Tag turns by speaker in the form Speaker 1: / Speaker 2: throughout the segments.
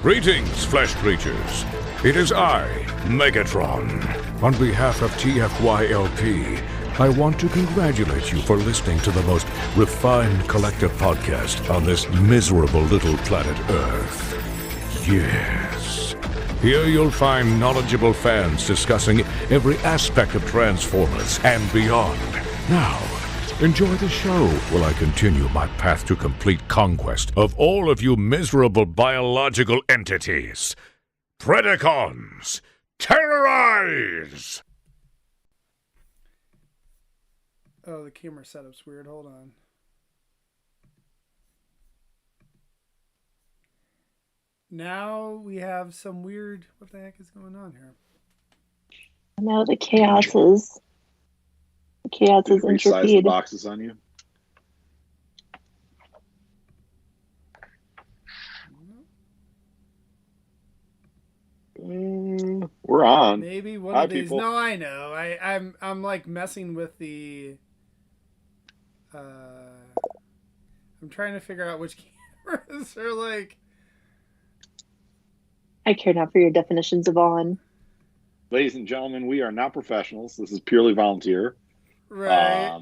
Speaker 1: Greetings, flesh creatures. It is I, Megatron. On behalf of TFYLP, I want to congratulate you for listening to the most refined collective podcast on this miserable little planet Earth. Yes. Here you'll find knowledgeable fans discussing every aspect of Transformers and beyond. Now, enjoy the show while I continue my path to complete conquest of all of you miserable biological entities. Predacons, terrorize!
Speaker 2: Oh, the camera setup's weird. Hold on. Now we have some weird... What the heck is going on here?
Speaker 3: Now the chaos is
Speaker 4: Resize the
Speaker 3: entropy.
Speaker 4: boxes on you. We're on.
Speaker 2: Maybe one
Speaker 4: Hi,
Speaker 2: of these.
Speaker 4: people.
Speaker 2: No, I know. I'm like messing with the. I'm trying to figure out which cameras are like.
Speaker 3: I care not for your definitions of on.
Speaker 4: Ladies and gentlemen, we are not professionals. This is purely volunteer.
Speaker 2: Right.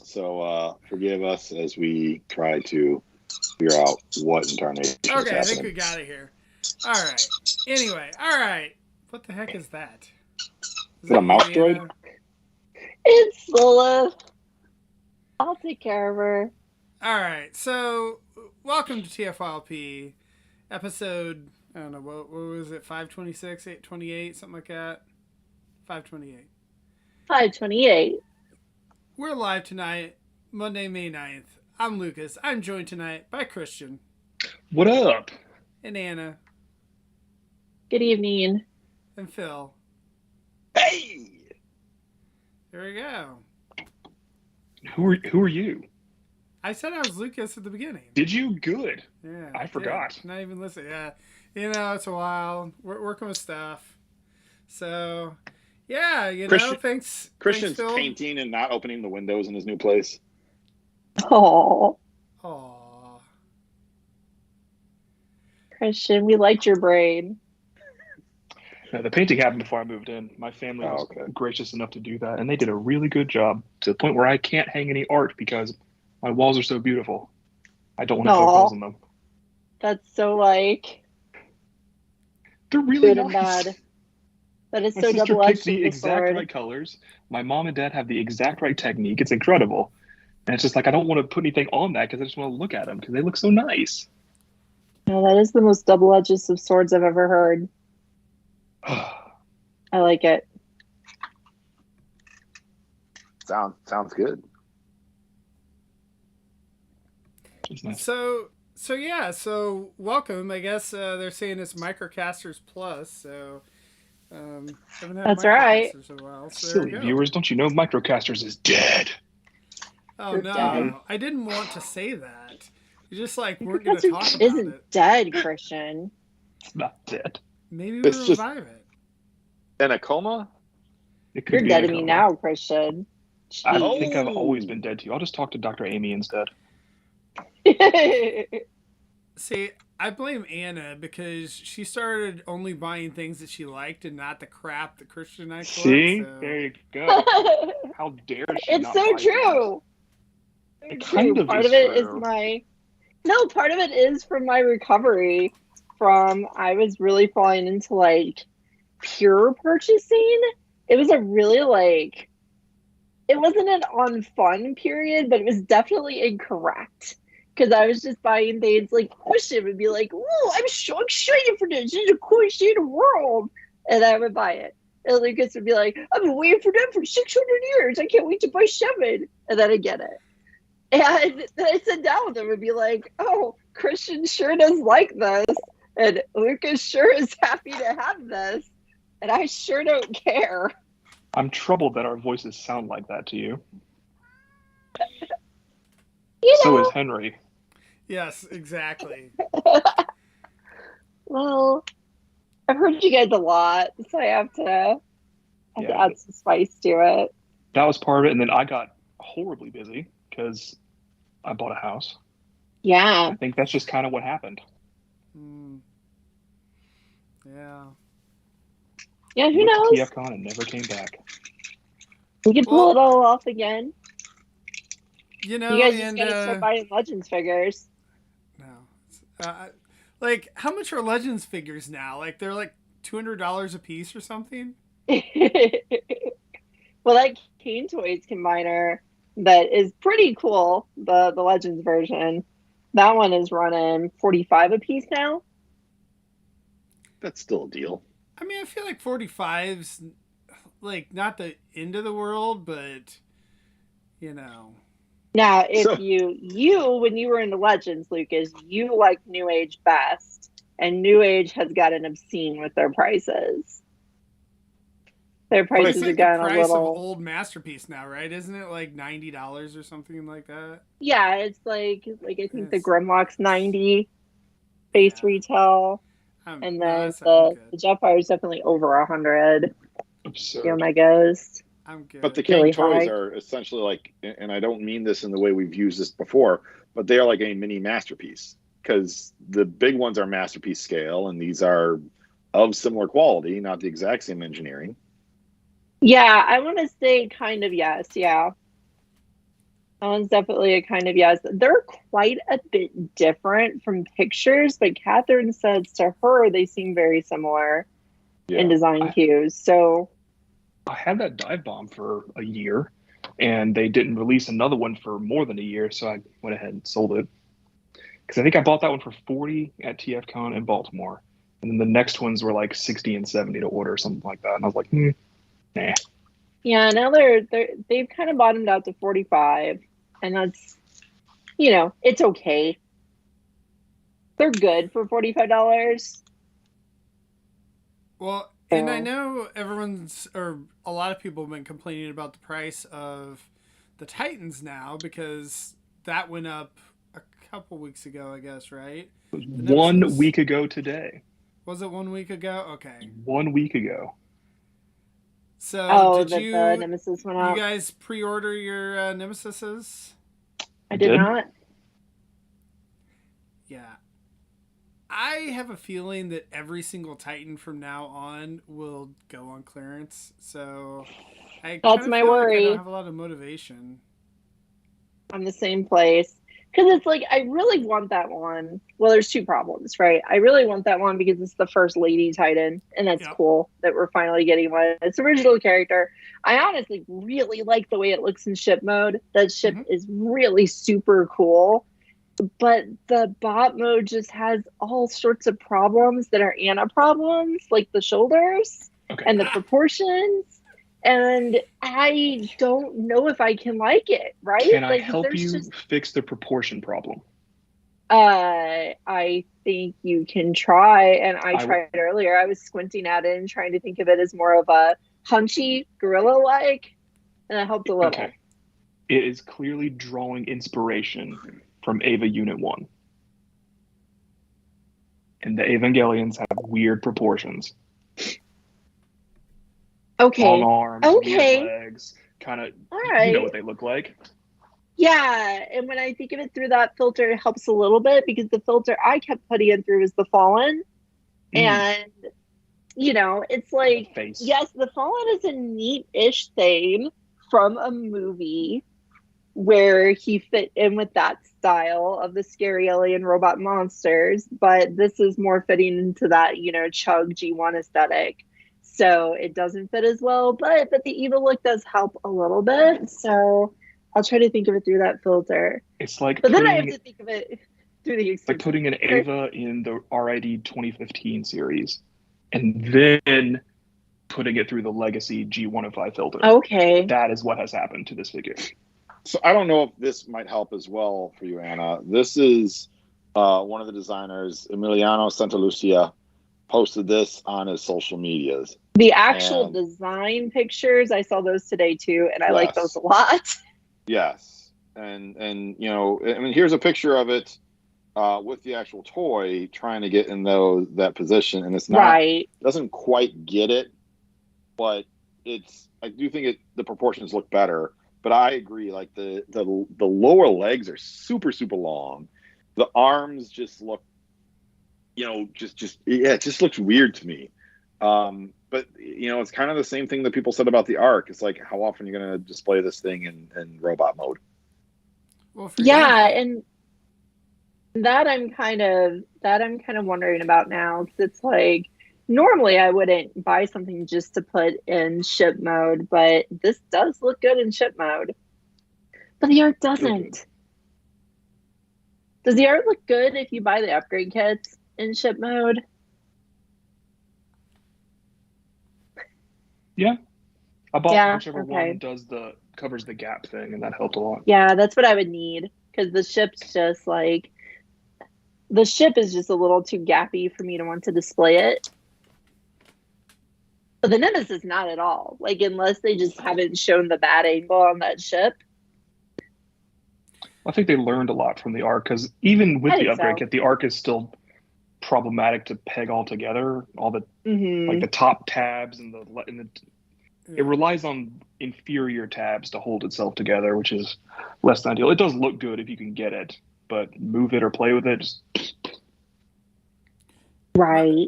Speaker 4: So forgive us as we try to figure out what in tarnation is
Speaker 2: Okay, I think
Speaker 4: happening.
Speaker 2: we got it here. All right. Anyway, all right. What the heck is that?
Speaker 4: Is it a mouse droid?
Speaker 3: It's Lilith. I'll take care of her.
Speaker 2: All right. So, welcome to TFYLP, episode. I don't know what was it? 526, 828, something like that. 528.
Speaker 3: 528.
Speaker 2: We're live tonight, Monday, May 9th. I'm Lucas. I'm joined tonight by Christian
Speaker 5: What up?
Speaker 2: and Anna
Speaker 3: Good evening.
Speaker 2: and Phil.
Speaker 4: Hey!
Speaker 2: There we go.
Speaker 5: Who are you?
Speaker 2: I said I was Lucas at the beginning.
Speaker 5: Did you? Good.
Speaker 2: Yeah.
Speaker 5: I forgot.
Speaker 2: did. Not even listen. Yeah. You know, it's a while. We're working with stuff. So, yeah, you know, thanks.
Speaker 4: Christian's
Speaker 2: thanks, Phil.
Speaker 4: painting and not opening the windows in his new place.
Speaker 3: Oh,
Speaker 2: Aw.
Speaker 3: Christian, we liked your brain.
Speaker 5: The painting happened before I moved in. My family was gracious enough to do that, and they did a really good job to the point where I can't hang any art because my walls are so beautiful. I don't want to poke holes in them.
Speaker 3: That's so like
Speaker 5: They're really
Speaker 3: good and
Speaker 5: nice.
Speaker 3: bad. That is
Speaker 5: My
Speaker 3: so
Speaker 5: sister
Speaker 3: double-edged.
Speaker 5: picked the exact right colors. My mom and dad have the exact right technique. It's incredible. And it's just like I don't want to put anything on that because I just want to look at them because they look so nice.
Speaker 3: No, that is the most double-edged of swords I've ever heard. I like it.
Speaker 4: Sounds good.
Speaker 5: It's nice.
Speaker 2: So welcome. I guess they're saying it's Microcasters Plus. So, haven't had
Speaker 3: That's right.
Speaker 2: Microcasters in a while, so there we
Speaker 5: Silly
Speaker 2: go.
Speaker 5: viewers, don't you know Microcasters is dead?
Speaker 2: Oh
Speaker 3: They're
Speaker 2: no,
Speaker 3: dead.
Speaker 2: I didn't want to say that. You just like weren't going to talk
Speaker 3: Microcasters
Speaker 2: about
Speaker 3: isn't
Speaker 2: it.
Speaker 3: dead, Christian.
Speaker 5: It's not dead.
Speaker 2: Maybe we'll
Speaker 4: It's just-
Speaker 2: revive it.
Speaker 4: In a coma?
Speaker 5: It could
Speaker 3: You're
Speaker 5: be
Speaker 3: dead
Speaker 5: a
Speaker 3: to me
Speaker 5: coma.
Speaker 3: now, Christian.
Speaker 5: I
Speaker 4: Oh.
Speaker 5: think I've always been dead to you. I'll just talk to Dr. Amy instead.
Speaker 2: See, I blame Anna because she started only buying things that she liked and not the crap that Christian and I collect.
Speaker 5: See?
Speaker 2: So.
Speaker 5: There you go. How dare she
Speaker 3: It's
Speaker 5: not
Speaker 3: so
Speaker 5: buy
Speaker 3: true.
Speaker 5: It
Speaker 3: So
Speaker 5: kind
Speaker 3: true.
Speaker 5: of
Speaker 3: Part
Speaker 5: is
Speaker 3: of it is
Speaker 5: true.
Speaker 3: part of it is from my recovery from I was really falling into like pure purchasing. It was a really like it wasn't an on fun period, but it was definitely incorrect. Because I was just buying things like Christian would be like, "Ooh, I'm so excited for this. This is the coolest thing in the world," and I would buy it. And Lucas would be like, "I've been waiting for them for 600 years. I can't wait to buy 7." And then I get it. And then I sit down with him and be like, "Oh, Christian sure does like this, and Lucas sure is happy to have this, and I sure don't care."
Speaker 5: I'm troubled that our voices sound like that to you.
Speaker 3: You
Speaker 5: So
Speaker 3: know,
Speaker 5: is Henry.
Speaker 2: Yes, exactly.
Speaker 3: well, I've heard you guys a lot, so I have to
Speaker 5: Yeah.
Speaker 3: add some spice to it.
Speaker 5: That was part of it. And then I got horribly busy because I bought a house.
Speaker 3: Yeah.
Speaker 5: I think that's just kind of what happened.
Speaker 2: Mm. Yeah.
Speaker 3: Yeah, who
Speaker 5: Went to
Speaker 3: knows?
Speaker 5: TFCon and never came back.
Speaker 3: We could pull it all off again.
Speaker 2: You know,
Speaker 3: You guys just gotta start buying Legends figures.
Speaker 2: No. Like, how much are Legends figures now? Like, they're like $200 a piece or something?
Speaker 3: Well, that Kane Toys combiner that is pretty cool, the Legends version, that one is running $45 a piece now.
Speaker 4: That's still a deal.
Speaker 2: I mean, I feel like 45's like not the end of the world, but you know.
Speaker 3: Now, if you when you were into Legends, Lucas, you liked New Age best, and New Age has gotten obscene with their prices. Their prices have gotten a little.
Speaker 2: It's like the price of old Masterpiece now, right? Isn't it like $90 or something like that?
Speaker 3: Yeah, it's like I think the Grimlock's $90 base retail, and then the Jetfire is definitely over $100.
Speaker 5: Absurd.
Speaker 3: The Omegas.
Speaker 2: I'm good.
Speaker 4: But the King Toys are essentially like, and I don't mean this in the way we've used this before, but they are like a mini Masterpiece, because the big ones are Masterpiece scale, and these are of similar quality, not the exact same engineering.
Speaker 3: Yeah, I want to say kind of yes. Yeah. That one's definitely a kind of yes. They're quite a bit different from pictures, but Catherine says to her they seem very similar in design cues. So
Speaker 5: I had that dive bomb for a year, and they didn't release another one for more than a year, so I went ahead and sold it. Because I think I bought that one for $40 at TFCon in Baltimore, and then the next ones were like $60 and $70 to order or something like that, and I was like, nah.
Speaker 3: Yeah, now they've kind of bottomed out to $45, and that's, it's okay. They're good for $45.
Speaker 2: Well, and I know a lot of people have been complaining about the price of the Titans now, because that went up a couple weeks ago, I guess, right?
Speaker 5: 1 week ago today.
Speaker 2: Was it 1 week ago? Okay.
Speaker 5: 1 week ago.
Speaker 2: So did
Speaker 3: the Nemesis went up?
Speaker 2: You guys pre-order your Nemesises?
Speaker 3: I did not.
Speaker 2: Yeah. I have a feeling that every single Titan from now on will go on clearance. So
Speaker 3: that's my worry.
Speaker 2: Like I don't have a lot of motivation.
Speaker 3: I'm the same place. Because it's like, I really want that one. Well, there's two problems, right? I really want that one because it's the first lady Titan, and that's cool that we're finally getting one. It's original character. I honestly really like the way it looks in ship mode. That ship is really super cool. But the bot mode just has all sorts of problems that are Anna problems, like the shoulders and the proportions. And I don't know if I can like it, right?
Speaker 5: Can I help you fix the proportion problem?
Speaker 3: I think you can try, and I tried earlier. I was squinting at it and trying to think of it as more of a hunchy gorilla-like, and it helped a little.
Speaker 5: Okay. It is clearly drawing inspiration from Eva Unit 1. And the Evangelions have weird proportions.
Speaker 3: Okay.
Speaker 5: Long arms, weird legs, kind of, you know what they look like.
Speaker 3: Yeah, and when I think of it through that filter, it helps a little bit, because the filter I kept putting it through is the Fallen. And, it's like, yes, the Fallen is a neat-ish thing from a movie where he fit in with that style of the scary alien robot monsters, but this is more fitting into that, Chug G1 aesthetic. So it doesn't fit as well, but the evil look does help a little bit. So I'll try to think of it through that filter.
Speaker 5: It's like,
Speaker 3: but then I have to think of it through the
Speaker 5: like putting an Ava in the RID 2015 series, and then putting it through the Legacy G105 filter.
Speaker 3: Okay,
Speaker 5: that is what has happened to this figure.
Speaker 4: So I don't know if this might help as well for you, Anna. This is one of the designers, Emiliano Santalucia, posted this on his social medias.
Speaker 3: The actual design pictures, I saw those today too, and I like those a lot.
Speaker 4: Yes, and here's a picture of it with the actual toy trying to get in that position, and it's not doesn't quite get it, but I do think the proportions look better. But I agree, like the lower legs are super, super long. The arms just look it just looks weird to me. But it's kind of the same thing that people said about the Arc. It's like, how often are you going to display this thing in robot mode?
Speaker 2: Well,
Speaker 3: and that I'm kind of wondering about now, because it's like, normally I wouldn't buy something just to put in ship mode, but this does look good in ship mode. But the art doesn't. Does the art look good if you buy the upgrade kits in ship mode?
Speaker 5: Yeah. I bought whichever one covers the gap thing, and that helped a lot.
Speaker 3: Yeah, that's what I would need, because the ship's just like, the ship is just a little too gappy for me to want to display it. But the Nemesis, not at all. Like, unless they just haven't shown the bad angle on that ship.
Speaker 5: I think they learned a lot from the Arc, because even with the upgrade kit, the Arc is still problematic to peg all together. All the like the top tabs and it relies on inferior tabs to hold itself together, which is less than ideal. It does look good if you can get it, but move it or play with it.
Speaker 3: Right.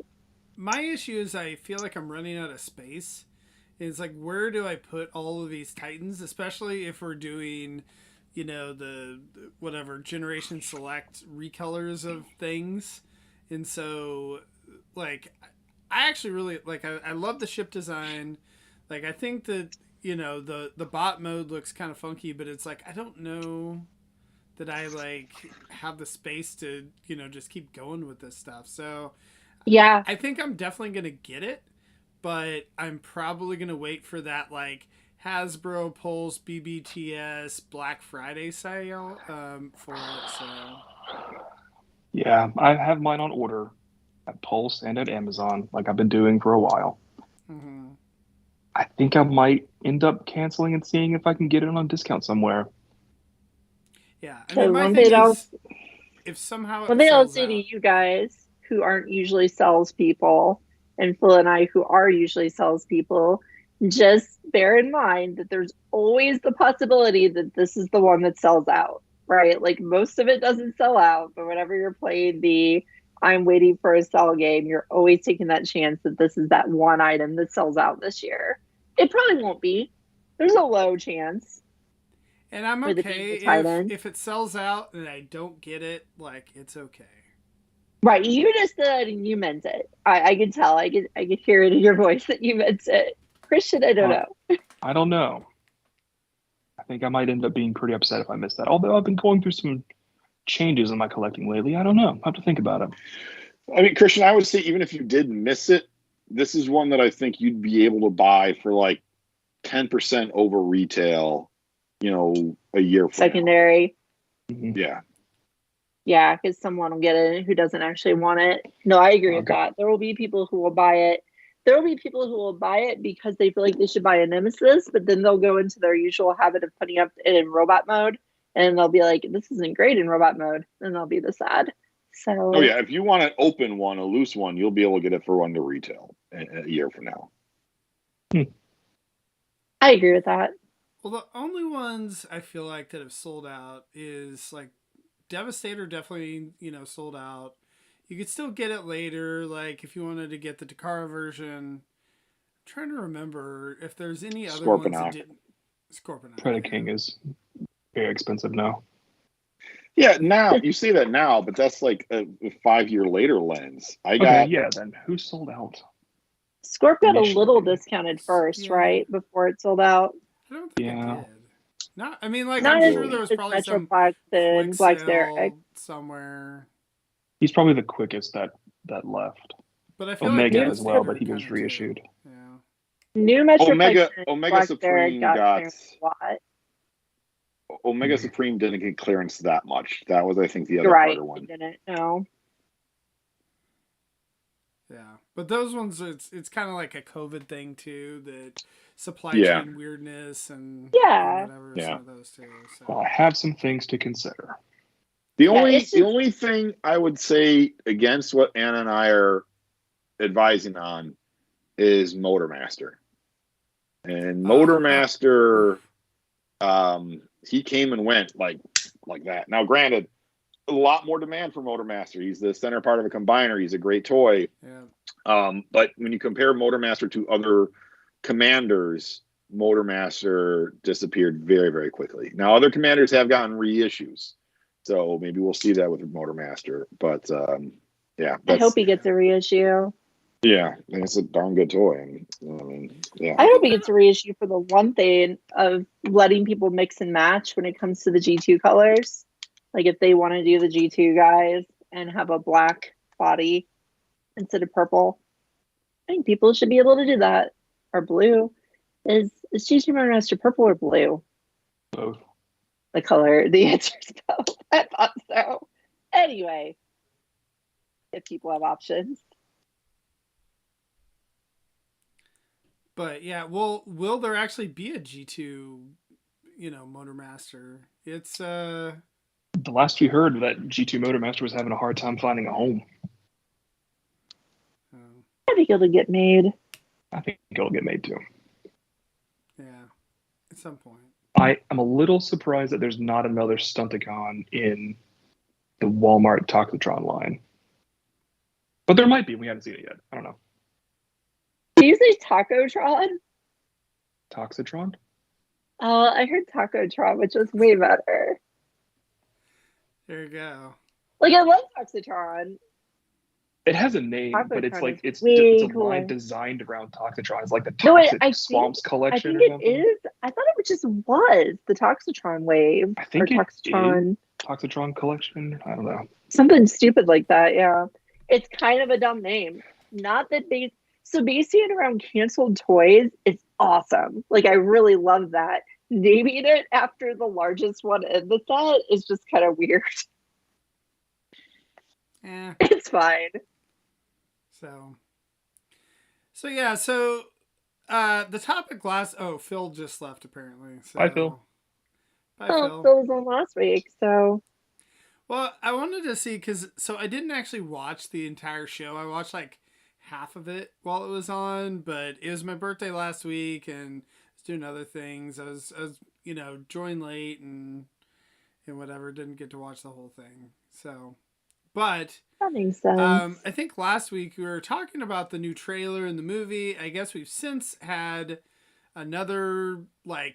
Speaker 2: My issue is I feel like I'm running out of space. It's like, where do I put all of these Titans, especially if we're doing, the whatever generation select recolors of things. And so, like, I actually really like. I love the ship design. Like, I think that the bot mode looks kind of funky, but it's like, I don't know that I like have the space to just keep going with this stuff. So
Speaker 3: yeah,
Speaker 2: I think I'm definitely gonna get it, but I'm probably gonna wait for that like Hasbro Pulse BBTS Black Friday sale for it. So
Speaker 5: yeah, I have mine on order at Pulse and at Amazon, like I've been doing for a while.
Speaker 2: Mm-hmm.
Speaker 5: I think I might end up canceling and seeing if I can get it on discount somewhere.
Speaker 2: Yeah, I mean, my thing is, if somehow
Speaker 3: when they all say to you guys who aren't usually salespeople, and Phil and I who are usually salespeople, just bear in mind that there's always the possibility that this is the one that sells out, right? Like, most of it doesn't sell out, but whenever you're playing the I'm waiting for a sell game, you're always taking that chance that this is that one item that sells out this year. It probably won't be. There's a low chance.
Speaker 2: And I'm okay if it sells out and I don't get it, like, it's okay.
Speaker 3: Right, you just said and you meant it. I could tell. I could hear it in your voice that you meant it. Christian, I don't know.
Speaker 5: I don't know. I think I might end up being pretty upset if I miss that. Although I've been going through some changes in my collecting lately. I don't know. I have to think about it.
Speaker 4: I mean, Christian, I would say even if you did miss it, this is one that I think you'd be able to buy for like 10% over retail, a year from
Speaker 3: secondary.
Speaker 4: Now. Yeah.
Speaker 3: Yeah, because someone will get it who doesn't actually want it. No, I agree with that. There will be people who will buy it. There will be people who will buy it because they feel like they should buy a Nemesis, but then they'll go into their usual habit of putting up it in robot mode, and they'll be like, this isn't great in robot mode, and they'll be the sad. So.
Speaker 4: Oh, yeah. If you want an open one, a loose one, you'll be able to get it for under retail a year from now.
Speaker 3: I agree with that.
Speaker 2: Well, the only ones I feel like that have sold out is like Devastator definitely, sold out. You could still get it later, like if you wanted to get the Takara version. I'm trying to remember if there's any other ones that didn't. Scorpion.
Speaker 5: Predaking is very expensive now.
Speaker 4: Yeah, now you say that now, but that's like a 5-year later lens.
Speaker 5: Then who sold out?
Speaker 3: Scorp got a little discounted first, right? Before it sold out.
Speaker 2: I don't think it did. Not, I mean, like,
Speaker 3: I'm
Speaker 2: sure there was probably some quick sale somewhere.
Speaker 5: He's probably the quickest that left.
Speaker 2: But I feel
Speaker 5: Omega
Speaker 2: like
Speaker 5: as well, but he was reissued.
Speaker 2: Yeah.
Speaker 3: New Metroplex
Speaker 4: Omega Supreme got Omega Supreme didn't get clearance that much. That was, I think, the other harder one.
Speaker 3: Didn't. No.
Speaker 2: Yeah, but those ones, it's kind of like a COVID thing too. That supply chain weirdness and whatever.
Speaker 4: Yeah.
Speaker 2: Some of those too. So.
Speaker 5: Well, I have some things to consider.
Speaker 4: The only thing I would say against what Anna and I are advising on is Motormaster. And Motormaster, he came and went like that. Now, granted, a lot more demand for Motormaster. He's the center part of a combiner. He's a great toy.
Speaker 2: Yeah.
Speaker 4: But when you compare Motormaster to other commanders, Motormaster disappeared very, very quickly. Now, other commanders have gotten reissues, so maybe we'll see that with Motormaster. But yeah,
Speaker 3: I hope he gets a reissue.
Speaker 4: Yeah, and it's a darn good toy. And, I mean, yeah.
Speaker 3: I hope he gets a reissue for the one thing of letting people mix and match when it comes to the G2 colors. Like if they want to do the G2 guys and have a black body instead of purple, I think people should be able to do that. Or blue. Is G2 Motormaster purple or blue?
Speaker 5: Both.
Speaker 3: The color. The answer is both. I thought so. Anyway, if people have options.
Speaker 2: But yeah, will there actually be a G2, Motormaster? It's
Speaker 5: the last we heard that G2 Motormaster was having a hard time finding a home.
Speaker 3: I think it'll get made.
Speaker 5: I think it'll get made too.
Speaker 2: Yeah, at some point.
Speaker 5: I am a little surprised that there's not another Stunticon in the Walmart Toxitron line. But there might be. We haven't seen it yet. I don't know.
Speaker 3: Do you say Tacotron?
Speaker 5: Toxitron?
Speaker 3: I heard Tacotron, which was way better.
Speaker 2: There you go.
Speaker 3: Like, I love Toxitron.
Speaker 5: It has a name,
Speaker 3: Toxitron
Speaker 5: but it's like it's
Speaker 3: way
Speaker 5: a
Speaker 3: cooler.
Speaker 5: line designed around Toxitron. It's like the Toxic Swamps collection.
Speaker 3: I think it is. I thought it just was the Toxitron wave.
Speaker 5: I think
Speaker 3: or Toxitron.
Speaker 5: Toxitron collection. I don't know.
Speaker 3: Something stupid like that. Yeah, it's kind of a dumb name. Not that they. So basing it around canceled toys is awesome. Like I really love that. Naming it after the largest one in the set is just kind of weird.
Speaker 2: Yeah,
Speaker 3: it's fine.
Speaker 2: So yeah, so the topic last. Oh, Phil just left apparently. So,
Speaker 5: bye, Phil.
Speaker 2: Bye,
Speaker 3: Phil
Speaker 2: Phil.
Speaker 3: was on last week, so.
Speaker 2: Well, I wanted to see so I didn't actually watch the entire show. I watched like half of it while it was on, but it was my birthday last week and I was doing other things. I was joined late and whatever, didn't get to watch the whole thing. So, but
Speaker 3: that makes sense.
Speaker 2: I think last week we were talking about the new trailer and the movie. I guess we've since had another I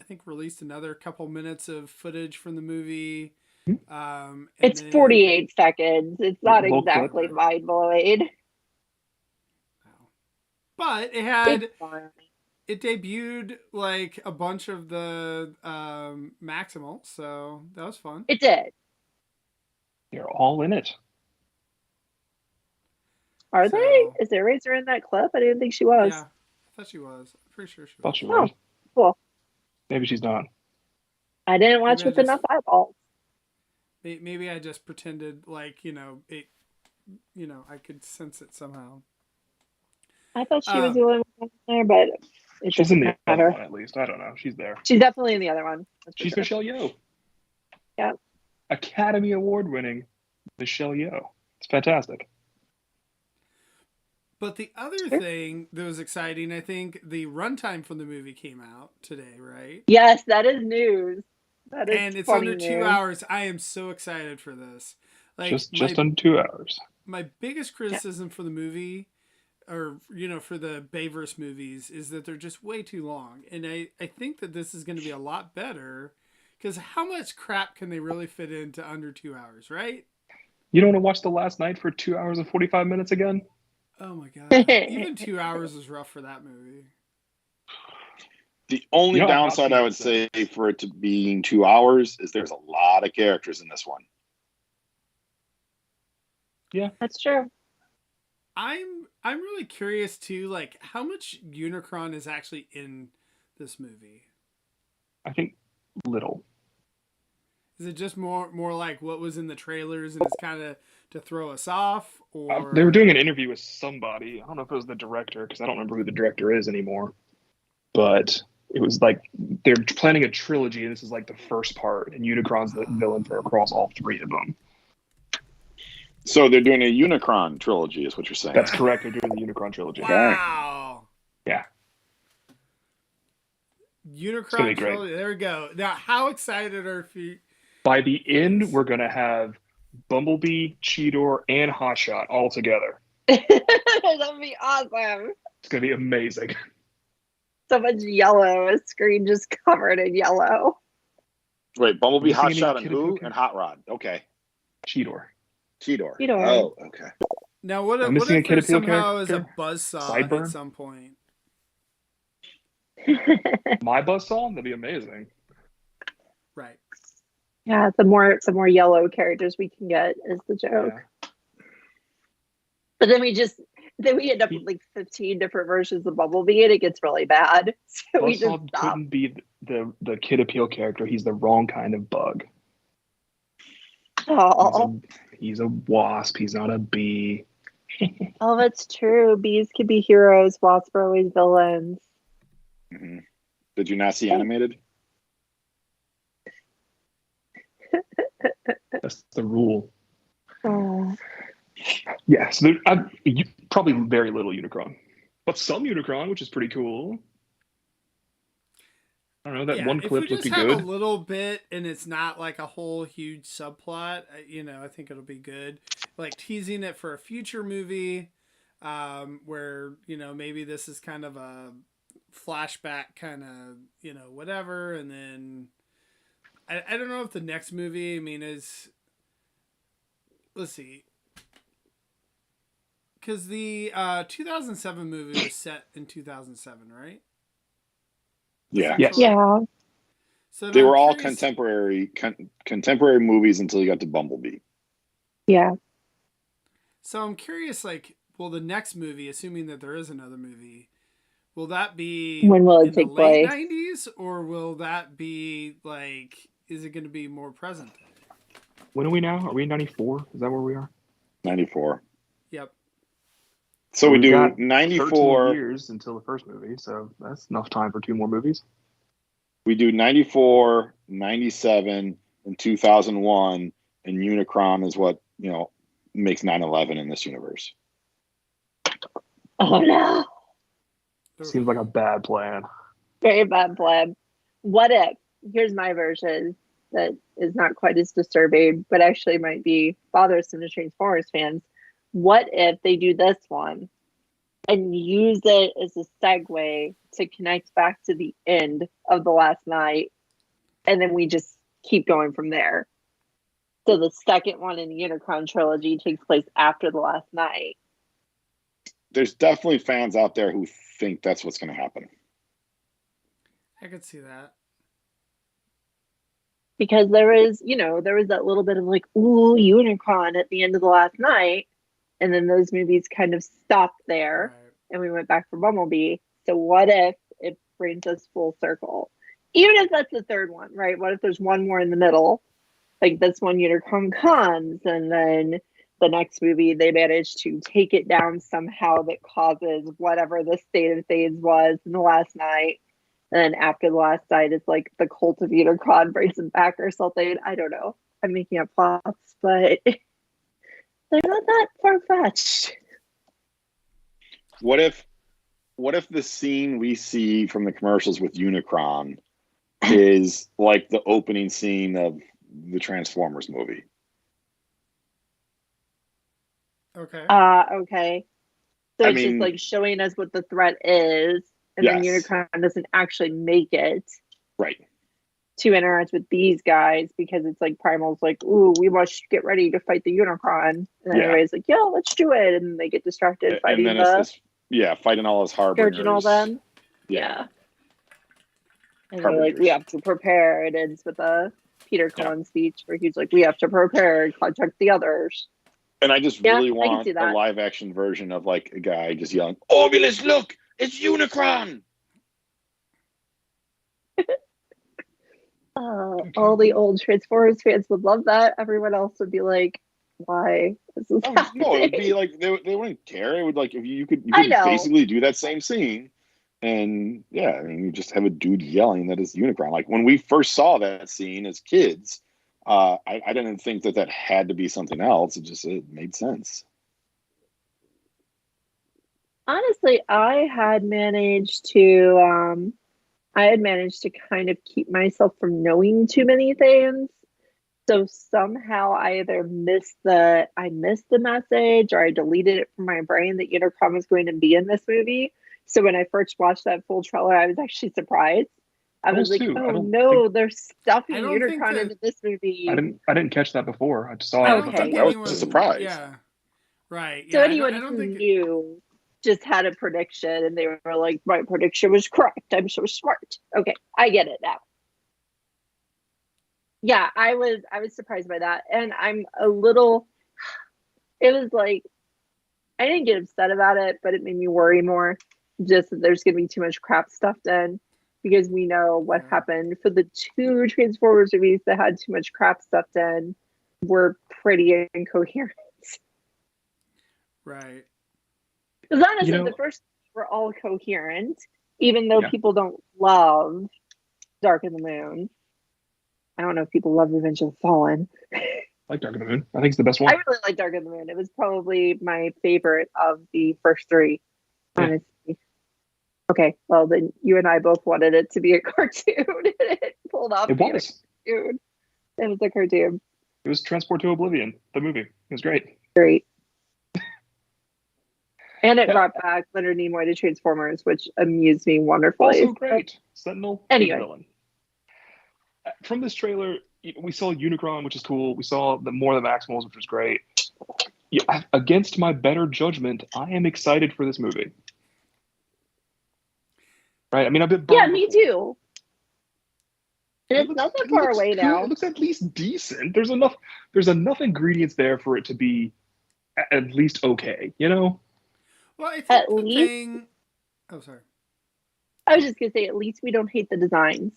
Speaker 2: think released another couple minutes of footage from the movie.
Speaker 3: It's 48 seconds. It's not exactly mind-blowing.
Speaker 2: But it debuted like a bunch of the Maximals, so that was fun.
Speaker 3: It did.
Speaker 5: They're all in it.
Speaker 3: Are they? Is there Razor in that clip? I didn't think she was.
Speaker 2: Yeah, I thought she was. I'm pretty sure she was.
Speaker 5: Thought she was.
Speaker 3: Oh, cool.
Speaker 5: Maybe she's not.
Speaker 3: I didn't watch with enough eyeballs.
Speaker 2: Maybe I just pretended like, I could sense it somehow.
Speaker 3: I thought she was the only one there, but
Speaker 5: she's in the other one at least. I don't know. She's there.
Speaker 3: She's definitely in the other one.
Speaker 5: She's sure. Michelle Yeoh.
Speaker 3: Yeah.
Speaker 5: Academy Award winning Michelle Yeoh. It's fantastic.
Speaker 2: But the other thing that was exciting, I think the runtime from the movie came out today, right?
Speaker 3: Yes, that is news.
Speaker 2: And it's under 2 hours. I am so excited for this. Like
Speaker 5: just under 2 hours.
Speaker 2: My biggest criticism for the movie, or for the Bayverse movies, is that they're just way too long. And I think that this is going to be a lot better, because how much crap can they really fit into under 2 hours, right?
Speaker 5: You don't want to watch The Last Night for 2 hours and 45 minutes again?
Speaker 2: Oh my god! Even 2 hours is rough for that movie.
Speaker 4: The only downside I would say for it to being 2 hours is there's a lot of characters in this one.
Speaker 5: Yeah,
Speaker 3: that's true.
Speaker 2: I'm really curious too, like how much Unicron is actually in this movie.
Speaker 5: I think little.
Speaker 2: Is it just more like what was in the trailers and it's kind of to throw us off, or
Speaker 5: they were doing an interview with somebody. I don't know if it was the director because I don't remember who the director is anymore. But it was like they're planning a trilogy, and this is like the first part, and Unicron's the villain for across all three of them.
Speaker 4: So they're doing a Unicron trilogy, is what you're saying?
Speaker 5: That's correct. They're doing the Unicron trilogy.
Speaker 2: Wow.
Speaker 5: Yeah.
Speaker 2: Unicron trilogy. There we go. Now, how excited are you?
Speaker 5: By the end, we're going to have Bumblebee, Cheetor, and Hotshot all together.
Speaker 3: That'd be awesome.
Speaker 5: It's going to be amazing.
Speaker 3: So much yellow. A screen just covered in yellow.
Speaker 4: Wait, Bumblebee, Hotshot, and who? And Hot Rod. Okay.
Speaker 5: Cheetor.
Speaker 4: Oh, okay.
Speaker 2: Now, what if there somehow is a buzzsaw at some point?
Speaker 5: My buzzsaw? That'd be amazing.
Speaker 2: Right.
Speaker 3: Yeah, the more yellow characters we can get is the joke. Yeah. But then we end up with like 15 different versions of Bumblebee, and it gets really bad. So
Speaker 5: Buzzsaw
Speaker 3: we just stop.
Speaker 5: Couldn't be the kid appeal character. He's the wrong kind of bug.
Speaker 3: Oh.
Speaker 5: He's a wasp. He's not a bee.
Speaker 3: Oh, that's true. Bees could be heroes. Wasps are always villains.
Speaker 4: Mm-hmm. Did you not see animated?
Speaker 5: That's the rule.
Speaker 3: Oh.
Speaker 5: Yeah, so probably very little Unicron, but some Unicron, which is pretty cool. I don't know, that one clip looked good.
Speaker 2: If we just have a little bit and it's not like a whole huge subplot, I think it'll be good. Like teasing it for a future movie where, maybe this is kind of a flashback kind of, whatever. And then I don't know if the next movie, is, let's see. Because the 2007 movie was set in 2007, right?
Speaker 4: Yeah.
Speaker 5: Yes.
Speaker 3: Yeah.
Speaker 4: So they were all contemporary movies until you got to Bumblebee.
Speaker 3: Yeah.
Speaker 2: So I'm curious, will the next movie, assuming that there is another movie, will that be
Speaker 3: when will it
Speaker 2: in
Speaker 3: take
Speaker 2: the late
Speaker 3: place?
Speaker 2: 90s, or will that be is it going to be more present?
Speaker 5: When are we now? Are we in 94? Is that where we are?
Speaker 4: 94.
Speaker 2: Yep.
Speaker 4: So we do 94
Speaker 5: years until the first movie, so that's enough time for 2 more movies.
Speaker 4: We do 94, 97, and 2001, and Unicron is what, makes 9/11 in this universe.
Speaker 3: Oh no.
Speaker 5: Seems like a bad plan.
Speaker 3: Very bad plan. What if, here's my version that is not quite as disturbing, but actually might be bothersome to Transformers fans. What if they do this one and use it as a segue to connect back to the end of The Last Night, and then we just keep going from there? So the second one in the Unicron trilogy takes place after The Last Night.
Speaker 4: There's definitely fans out there who think that's what's going to happen.
Speaker 2: I could see that.
Speaker 3: Because there was that little bit of ooh, Unicron at the end of The Last Night. And then those movies kind of stopped there, right, and we went back for Bumblebee. So what if it brings us full circle? Even if that's the third one, right? What if there's one more in the middle? Like this one Unicron comes, and then the next movie they manage to take it down somehow that causes whatever the state of things was in The Last Night. And then after The Last Night, it's like the cult of Unicron brings them back or something. I don't know. I'm making up plots, but they're not that far-fetched.
Speaker 4: What if the scene we see from the commercials with Unicron is like the opening scene of the Transformers movie?
Speaker 2: Okay.
Speaker 3: Okay. So it's just like showing us what the threat is, and then Unicron doesn't actually make it.
Speaker 4: Right.
Speaker 3: To interact with these guys, because it's like Primal's like, ooh, we must get ready to fight the Unicron. And then everybody's like, yeah, let's do it. And they get distracted fighting
Speaker 4: fighting all his harbingers.
Speaker 3: And all them. Yeah. And they're like, we have to prepare. It ends with a Peter Cullen speech where he's like, we have to prepare and contact the others.
Speaker 4: And I just really want a live action version of like a guy just yelling, Ovilus, look, it's Unicron.
Speaker 3: All the old Transformers fans would love that. Everyone else would be like, why is this happening?
Speaker 4: No, it would be like they wouldn't care. It would like if you could basically do that same scene, and you just have a dude yelling that is Unicron. Like when we first saw that scene as kids, I didn't think that had to be something else. It made sense.
Speaker 3: Honestly, I had managed to kind of keep myself from knowing too many things. So somehow I either missed the message, or I deleted it from my brain that Unicron was going to be in this movie. So when I first watched that full trailer, I was actually surprised. I was like,
Speaker 5: too.
Speaker 3: "Oh no, they're stuffing Unicron into this movie."
Speaker 5: I didn't catch that before. I just saw
Speaker 2: I
Speaker 5: it.
Speaker 2: don't think
Speaker 4: That was
Speaker 2: anyone,
Speaker 4: a surprise.
Speaker 2: Yeah, right.
Speaker 3: So
Speaker 2: Yeah,
Speaker 3: anyone
Speaker 2: I don't
Speaker 3: who
Speaker 2: think
Speaker 3: knew just had a prediction, and they were like, "My prediction was correct. I'm so smart." Okay, I get it now. Yeah, I was surprised by that, and I'm a little. It was like I didn't get upset about it, but it made me worry more. Just that there's going to be too much crap stuffed in, because we know what happened for the two Transformers movies that had too much crap stuffed in were pretty incoherent.
Speaker 2: right.
Speaker 3: Because honestly, the first were all coherent, even though
Speaker 5: Yeah.
Speaker 3: people don't love Dark of the Moon. I don't know if people love Revenge of the Fallen.
Speaker 5: I like Dark of the Moon. I think it's the best one.
Speaker 3: I really like Dark of the Moon. It was probably my favorite of the first three, honestly. Okay, well then you and I both wanted it to be a cartoon. It pulled off.
Speaker 5: It was.
Speaker 3: It was a cartoon.
Speaker 5: It was Transport to Oblivion, the movie. It was great.
Speaker 3: Great. And it brought back Leonard Nimoy to Transformers, which amused me wonderfully.
Speaker 5: Also great. Sentinel.
Speaker 3: Anyway.
Speaker 5: Villain. From this trailer, we saw Unicron, which is cool. We saw more of the Maximals, which was great. Yeah, against my better judgment, I am excited for this movie. Right? I mean, I've been burned.
Speaker 3: Yeah, me too. And it's not that far away now.
Speaker 5: It looks at least decent. There's enough ingredients there for it to be at least okay, you know?
Speaker 2: Well, I think
Speaker 3: at least.
Speaker 2: Oh, sorry.
Speaker 3: I was just gonna say, at least we don't hate the designs,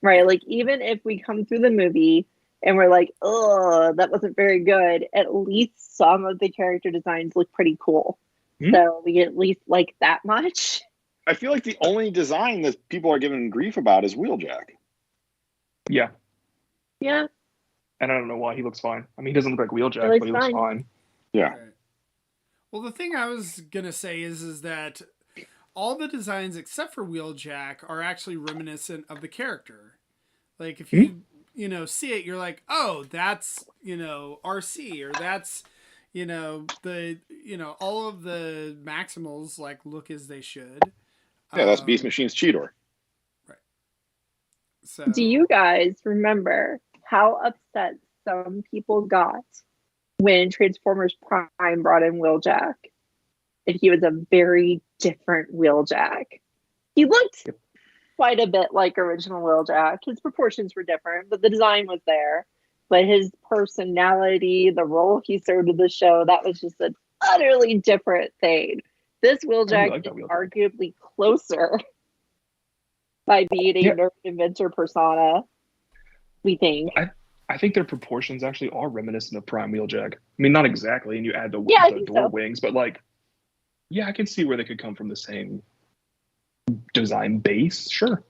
Speaker 3: right? Like, even if we come through the movie and we're like, "Oh, that wasn't very good," at least some of the character designs look pretty cool. Mm-hmm. So we at least like that much.
Speaker 4: I feel like the only design that people are giving grief about is Wheeljack.
Speaker 5: Yeah.
Speaker 3: Yeah.
Speaker 5: And I don't know why. He looks fine. I mean, he doesn't look like Wheeljack, but he looks fine.
Speaker 4: Yeah.
Speaker 2: Right. Well, the thing I was gonna say is that all the designs except for Wheeljack are actually reminiscent of the character. Like, if you see it, you're like, oh, that's RC, or that's all of the Maximals like look as they should.
Speaker 4: Yeah, that's Beast Machine's Cheetor.
Speaker 2: Right. So,
Speaker 3: do you guys remember how upset some people got when Transformers Prime brought in Wheeljack? And he was a very different Wheeljack. He looked quite a bit like original Wheeljack. His proportions were different, but the design was there. But his personality, the role he served in the show, that was just an utterly different thing. This Wheeljack is arguably closer by being a nerd inventor persona, we think.
Speaker 5: I think their proportions actually are reminiscent of Prime Wheeljack. I mean, not exactly, and you add the door wings, but like, yeah, I can see where they could come from the same design base. Sure.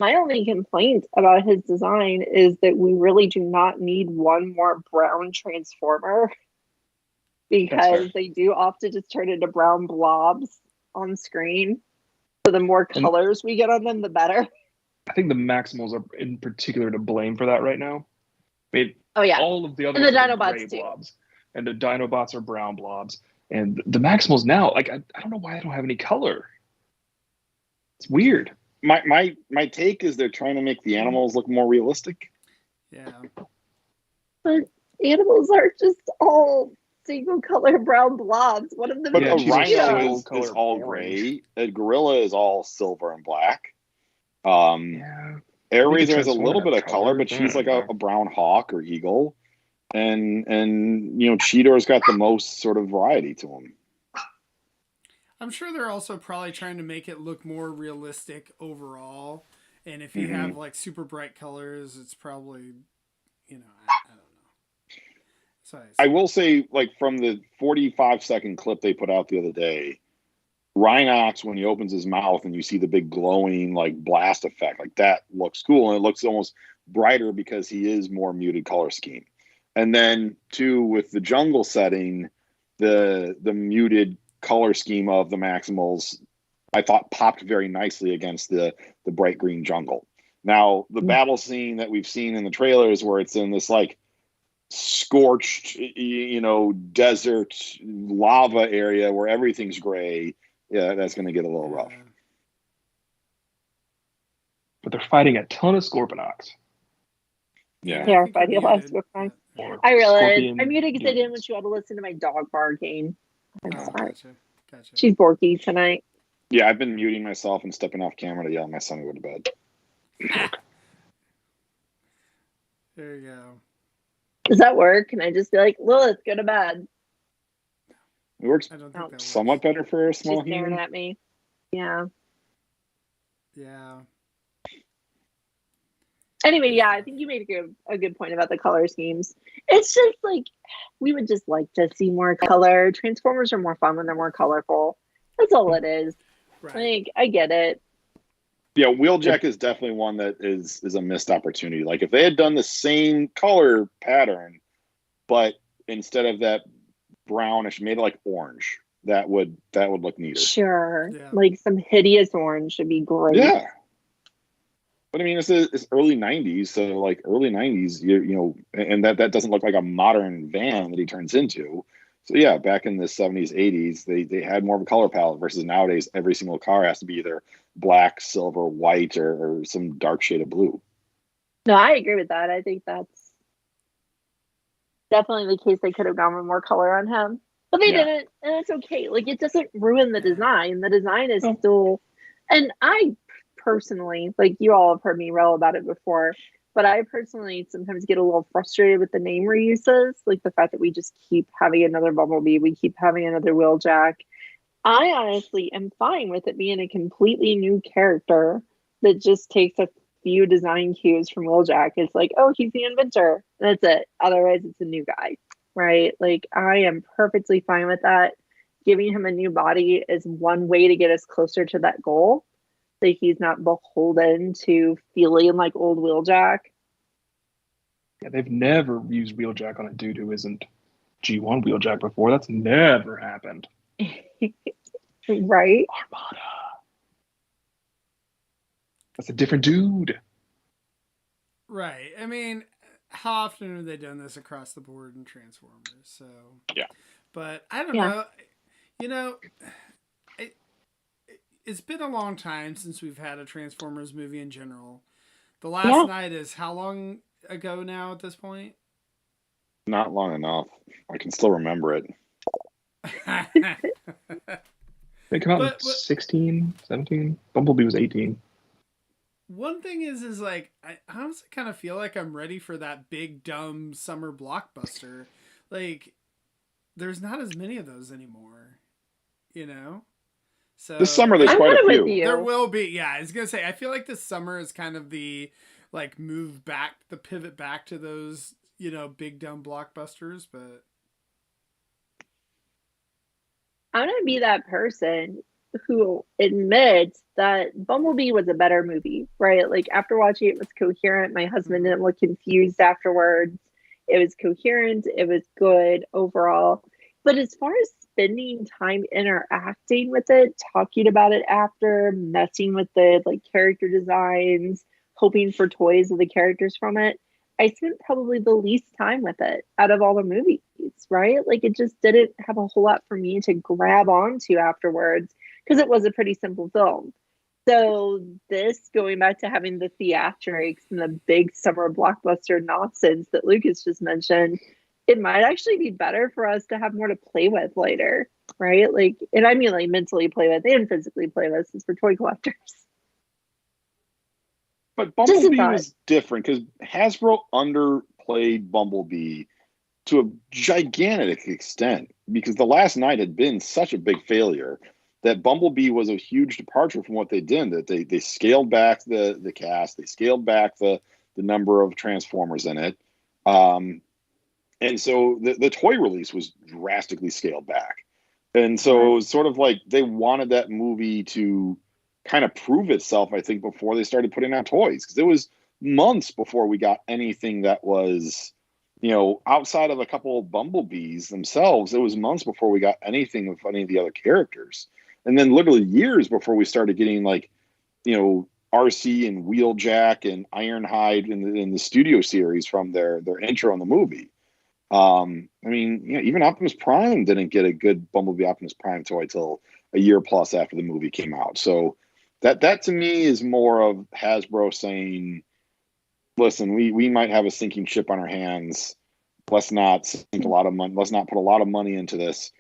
Speaker 3: My only complaint about his design is that we really do not need one more brown Transformer, because they do often just turn into brown blobs on screen. So the more colors we get on them, the better.
Speaker 5: I think the Maximals are in particular to blame for that right now. I mean, all of the other
Speaker 3: Dinobots too.
Speaker 5: Blobs, and the Dinobots are brown blobs, and the Maximals now, like, I don't know why I don't have any color. It's weird.
Speaker 4: My take is they're trying to make the animals look more realistic.
Speaker 2: Yeah.
Speaker 3: But animals are just all single color brown blobs. One of them
Speaker 4: a rhino is all gray. A gorilla is all silver and black. Air Razor has a little bit of color, but she's like a brown hawk or eagle. And Cheetor's got the most sort of variety to him.
Speaker 2: I'm sure they're also probably trying to make it look more realistic overall. And if you have like super bright colors, it's probably, I don't know. So
Speaker 4: I will say, like, from the 45-second clip they put out the other day, Rhinox, when he opens his mouth and you see the big glowing like blast effect, like that looks cool, and it looks almost brighter because he is more muted color scheme. And then too, with the jungle setting, the muted color scheme of the Maximals, I thought popped very nicely against the bright green jungle. Now, the battle scene that we've seen in the trailers where it's in this like scorched, desert lava area where everything's gray, that's going to get a little rough.
Speaker 5: But they're fighting a ton of Scorponocks.
Speaker 4: Yeah.
Speaker 3: They are fighting a lot of Scorponocks. I realized I'm muted because I didn't want you all to listen to my dog barking. I'm sorry.
Speaker 2: Gotcha.
Speaker 3: She's Borky tonight.
Speaker 4: Yeah, I've been muting myself and stepping off camera to yell at my son to go to bed.
Speaker 2: There you go.
Speaker 3: Does that work? Can I just be like, Lilith, go to bed?
Speaker 4: It works somewhat better for a small
Speaker 3: human. She's staring
Speaker 4: human.
Speaker 3: at me. Yeah.
Speaker 2: Yeah.
Speaker 3: Anyway, yeah, I think you made a good point about the color schemes. It's just like, we would just like to see more color. Transformers are more fun when they're more colorful. That's all it is.
Speaker 2: Right.
Speaker 3: Like, I get it.
Speaker 4: Yeah, Wheeljack is definitely one that is a missed opportunity. Like, if they had done the same color pattern, but instead of that brownish, made it like orange, that would look neater.
Speaker 3: Sure. Yeah. Like some hideous orange would be great.
Speaker 4: Yeah. But I mean, it's early 90s, so like early 90s, and that doesn't look like a modern van that he turns into. So yeah, back in the 70s, 80s, they had more of a color palette versus nowadays every single car has to be either black, silver, white, or some dark shade of blue.
Speaker 3: No, I agree with that. I think that's definitely the case. They could have gone with more color on him, but they didn't, and it's okay. Like, it doesn't ruin the design. The design is still, and I personally, like, you all have heard me rail about it before, but I personally sometimes get a little frustrated with the name reuses, like the fact that we just keep having another Bumblebee, we keep having another Wheeljack. I honestly am fine with it being a completely new character that just takes a few design cues from Wheeljack. It's like, oh, he's the inventor. That's it. Otherwise, it's a new guy, right? Like, I am perfectly fine with that. Giving him a new body is one way to get us closer to that goal. That he's not beholden to feeling like old Wheeljack.
Speaker 5: Yeah, they've never used Wheeljack on a dude who isn't G1 Wheeljack before. That's never happened.
Speaker 3: Right?
Speaker 5: Armada. That's a different dude.
Speaker 2: Right. I mean, how often have they done this across the board in Transformers? So
Speaker 4: yeah.
Speaker 2: But I don't know. It's been a long time since we've had a Transformers movie in general. The Last Night is how long ago now at this point?
Speaker 4: Not long enough. I can still remember it.
Speaker 5: They come out in 16, 17. Bumblebee was 18.
Speaker 2: One thing is like, I honestly kind of feel like I'm ready for that big, dumb summer blockbuster. Like, there's not as many of those anymore, So
Speaker 4: this summer there's quite a few.
Speaker 2: There will be, yeah. I was gonna say, I feel like this summer is kind of the pivot back to those, big dumb blockbusters. But
Speaker 3: I'm gonna be that person who admits that Bumblebee was a better movie, right? Like, after watching it was coherent. My husband didn't look confused afterwards. It was coherent. It was good overall. But as far as spending time interacting with it, talking about it after, messing with the character designs, hoping for toys of the characters from it, I spent probably the least time with it out of all the movies, right? Like, it just didn't have a whole lot for me to grab onto afterwards because it was a pretty simple film. So this, going back to having the theatrics and the big summer blockbuster nonsense that Lucas just mentioned, it might actually be better for us to have more to play with later, right? Like, and I mean like mentally play with and physically play with, since we're toy collectors.
Speaker 4: But Bumblebee was different because Hasbro underplayed Bumblebee to a gigantic extent because The Last Night had been such a big failure that Bumblebee was a huge departure from what they did. That they scaled back the cast, they scaled back the number of Transformers in it. And so the toy release was drastically scaled back. And so it was sort of like they wanted that movie to kind of prove itself, I think, before they started putting out toys. Because it was months before we got anything that was, outside of a couple of Bumblebees themselves, it was months before we got anything with any of the other characters. And then literally years before we started getting RC and Wheeljack and Ironhide in the studio series from their intro in the movie. I mean, even Optimus Prime didn't get a good Bumblebee Optimus Prime toy till a year plus after the movie came out. So that to me is more of Hasbro saying, listen, we might have a sinking ship on our hands. Let's not sink a lot of money. Let's not put a lot of money into this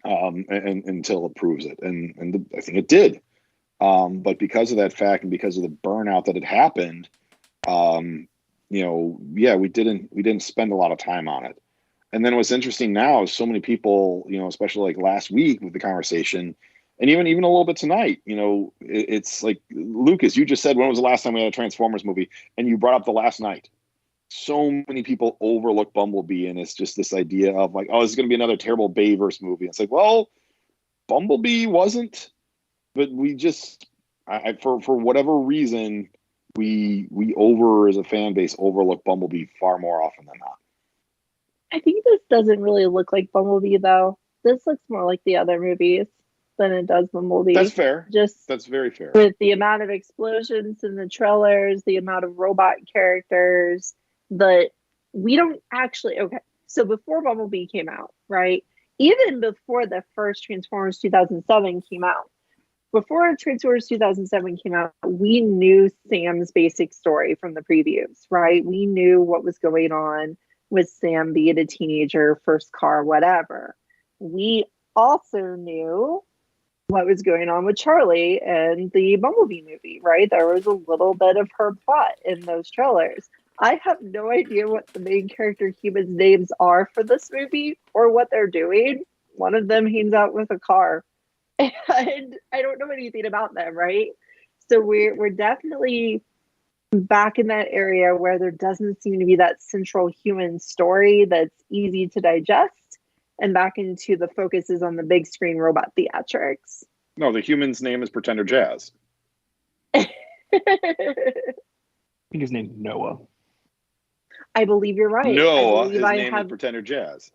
Speaker 4: until it proves it. And I think it did. But because of that fact and because of the burnout that had happened, we didn't spend a lot of time on it. And then what's interesting now is so many people, especially like last week with the conversation, and even a little bit tonight, it's like, Lucas, you just said, when was the last time we had a Transformers movie? And you brought up The Last Night. So many people overlook Bumblebee, and it's just this idea of like, oh, this is going to be another terrible Bayverse movie. It's like, well, Bumblebee wasn't, but we just, for whatever reason, we as a fan base overlook Bumblebee far more often than not.
Speaker 3: I think this doesn't really look like Bumblebee, though. This looks more like the other movies than it does Bumblebee.
Speaker 4: That's fair. That's very fair.
Speaker 3: With the amount of explosions in the trailers, the amount of robot characters, we don't actually, okay, so before Bumblebee came out, right? Even before the first Transformers 2007 came out, before Transformers 2007 came out, we knew Sam's basic story from the previews, right? We knew what was going on with Sam being a teenager, first car, whatever. We also knew what was going on with Charlie and the Bumblebee movie, right? There was a little bit of her plot in those trailers. I have no idea what the main character humans' names are for this movie or what they're doing. One of them hangs out with a car. And I don't know anything about them, right? So we're definitely back in that area where there doesn't seem to be that central human story that's easy to digest, and back into the focus is on the big screen robot theatrics.
Speaker 4: No, the human's name is Pretender Jazz.
Speaker 5: I think his name's Noah.
Speaker 3: I believe you're right.
Speaker 4: Noah, his name is Pretender Jazz.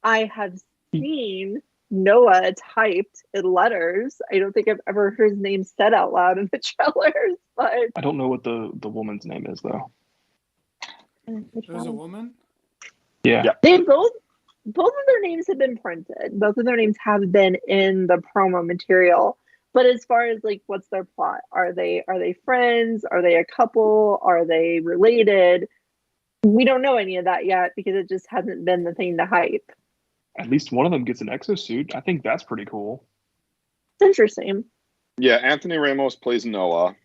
Speaker 3: I have seen Noah typed in letters. I don't think I've ever heard his name said out loud in the trailers, but
Speaker 5: I don't know what the woman's name is, though.
Speaker 2: There's a woman?
Speaker 5: Yeah.
Speaker 3: They both of their names have been printed. Both of their names have been in the promo material. But as far as like, what's their plot? Are they friends? Are they a couple? Are they related? We don't know any of that yet because it just hasn't been the thing to hype.
Speaker 5: At least one of them gets an exosuit. I think that's pretty cool.
Speaker 3: It's interesting.
Speaker 4: Yeah, Anthony Ramos plays Noah.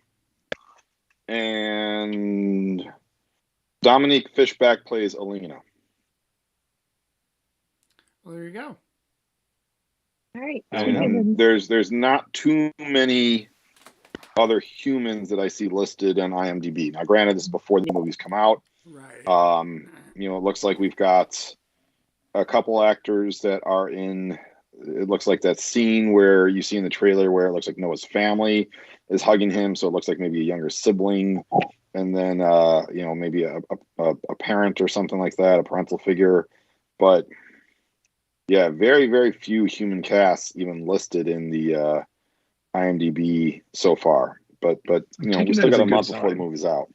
Speaker 4: And Dominique Fishback plays Alina.
Speaker 2: Well, there you go.
Speaker 3: All right.
Speaker 4: There's not too many other humans that I see listed on IMDb. Now, granted, this is before the movies come out.
Speaker 2: Right.
Speaker 4: It looks like we've got a couple actors that are in. It looks like that scene where you see in the trailer where it looks like Noah's family is hugging him, so it looks like maybe a younger sibling, and then maybe a parent or something like that, a parental figure. But yeah, very, very few human casts even listed in the IMDb so far. But we still got a month before the movie's out.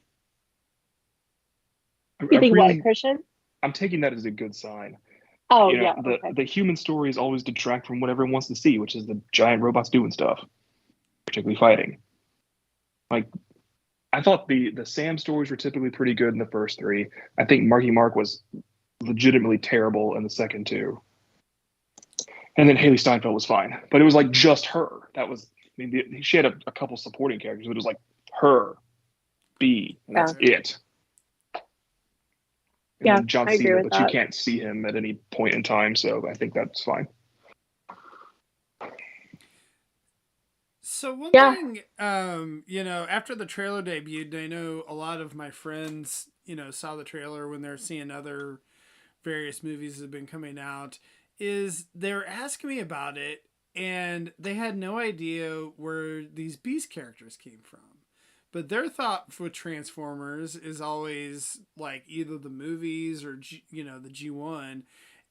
Speaker 3: You think what, Christian?
Speaker 5: I'm taking that as a good sign.
Speaker 3: Oh,
Speaker 5: The human stories always detract from what everyone wants to see, which is the giant robots doing stuff, particularly fighting. Like, I thought the Sam stories were typically pretty good in the first three. I think Marky Mark was legitimately terrible in the second two. And then Haley Steinfeld was fine. But it was like just her. That was, she had a couple supporting characters, but it was like her, B, and that's it. And John Cena, but you can't see him at any point in time, so I think that's fine.
Speaker 2: So one thing, after the trailer debuted, I know a lot of my friends, saw the trailer when they're seeing other various movies that have been coming out, is they're asking me about it, and they had no idea where these Beast characters came from. But their thought for Transformers is always like either the movies or, the G1.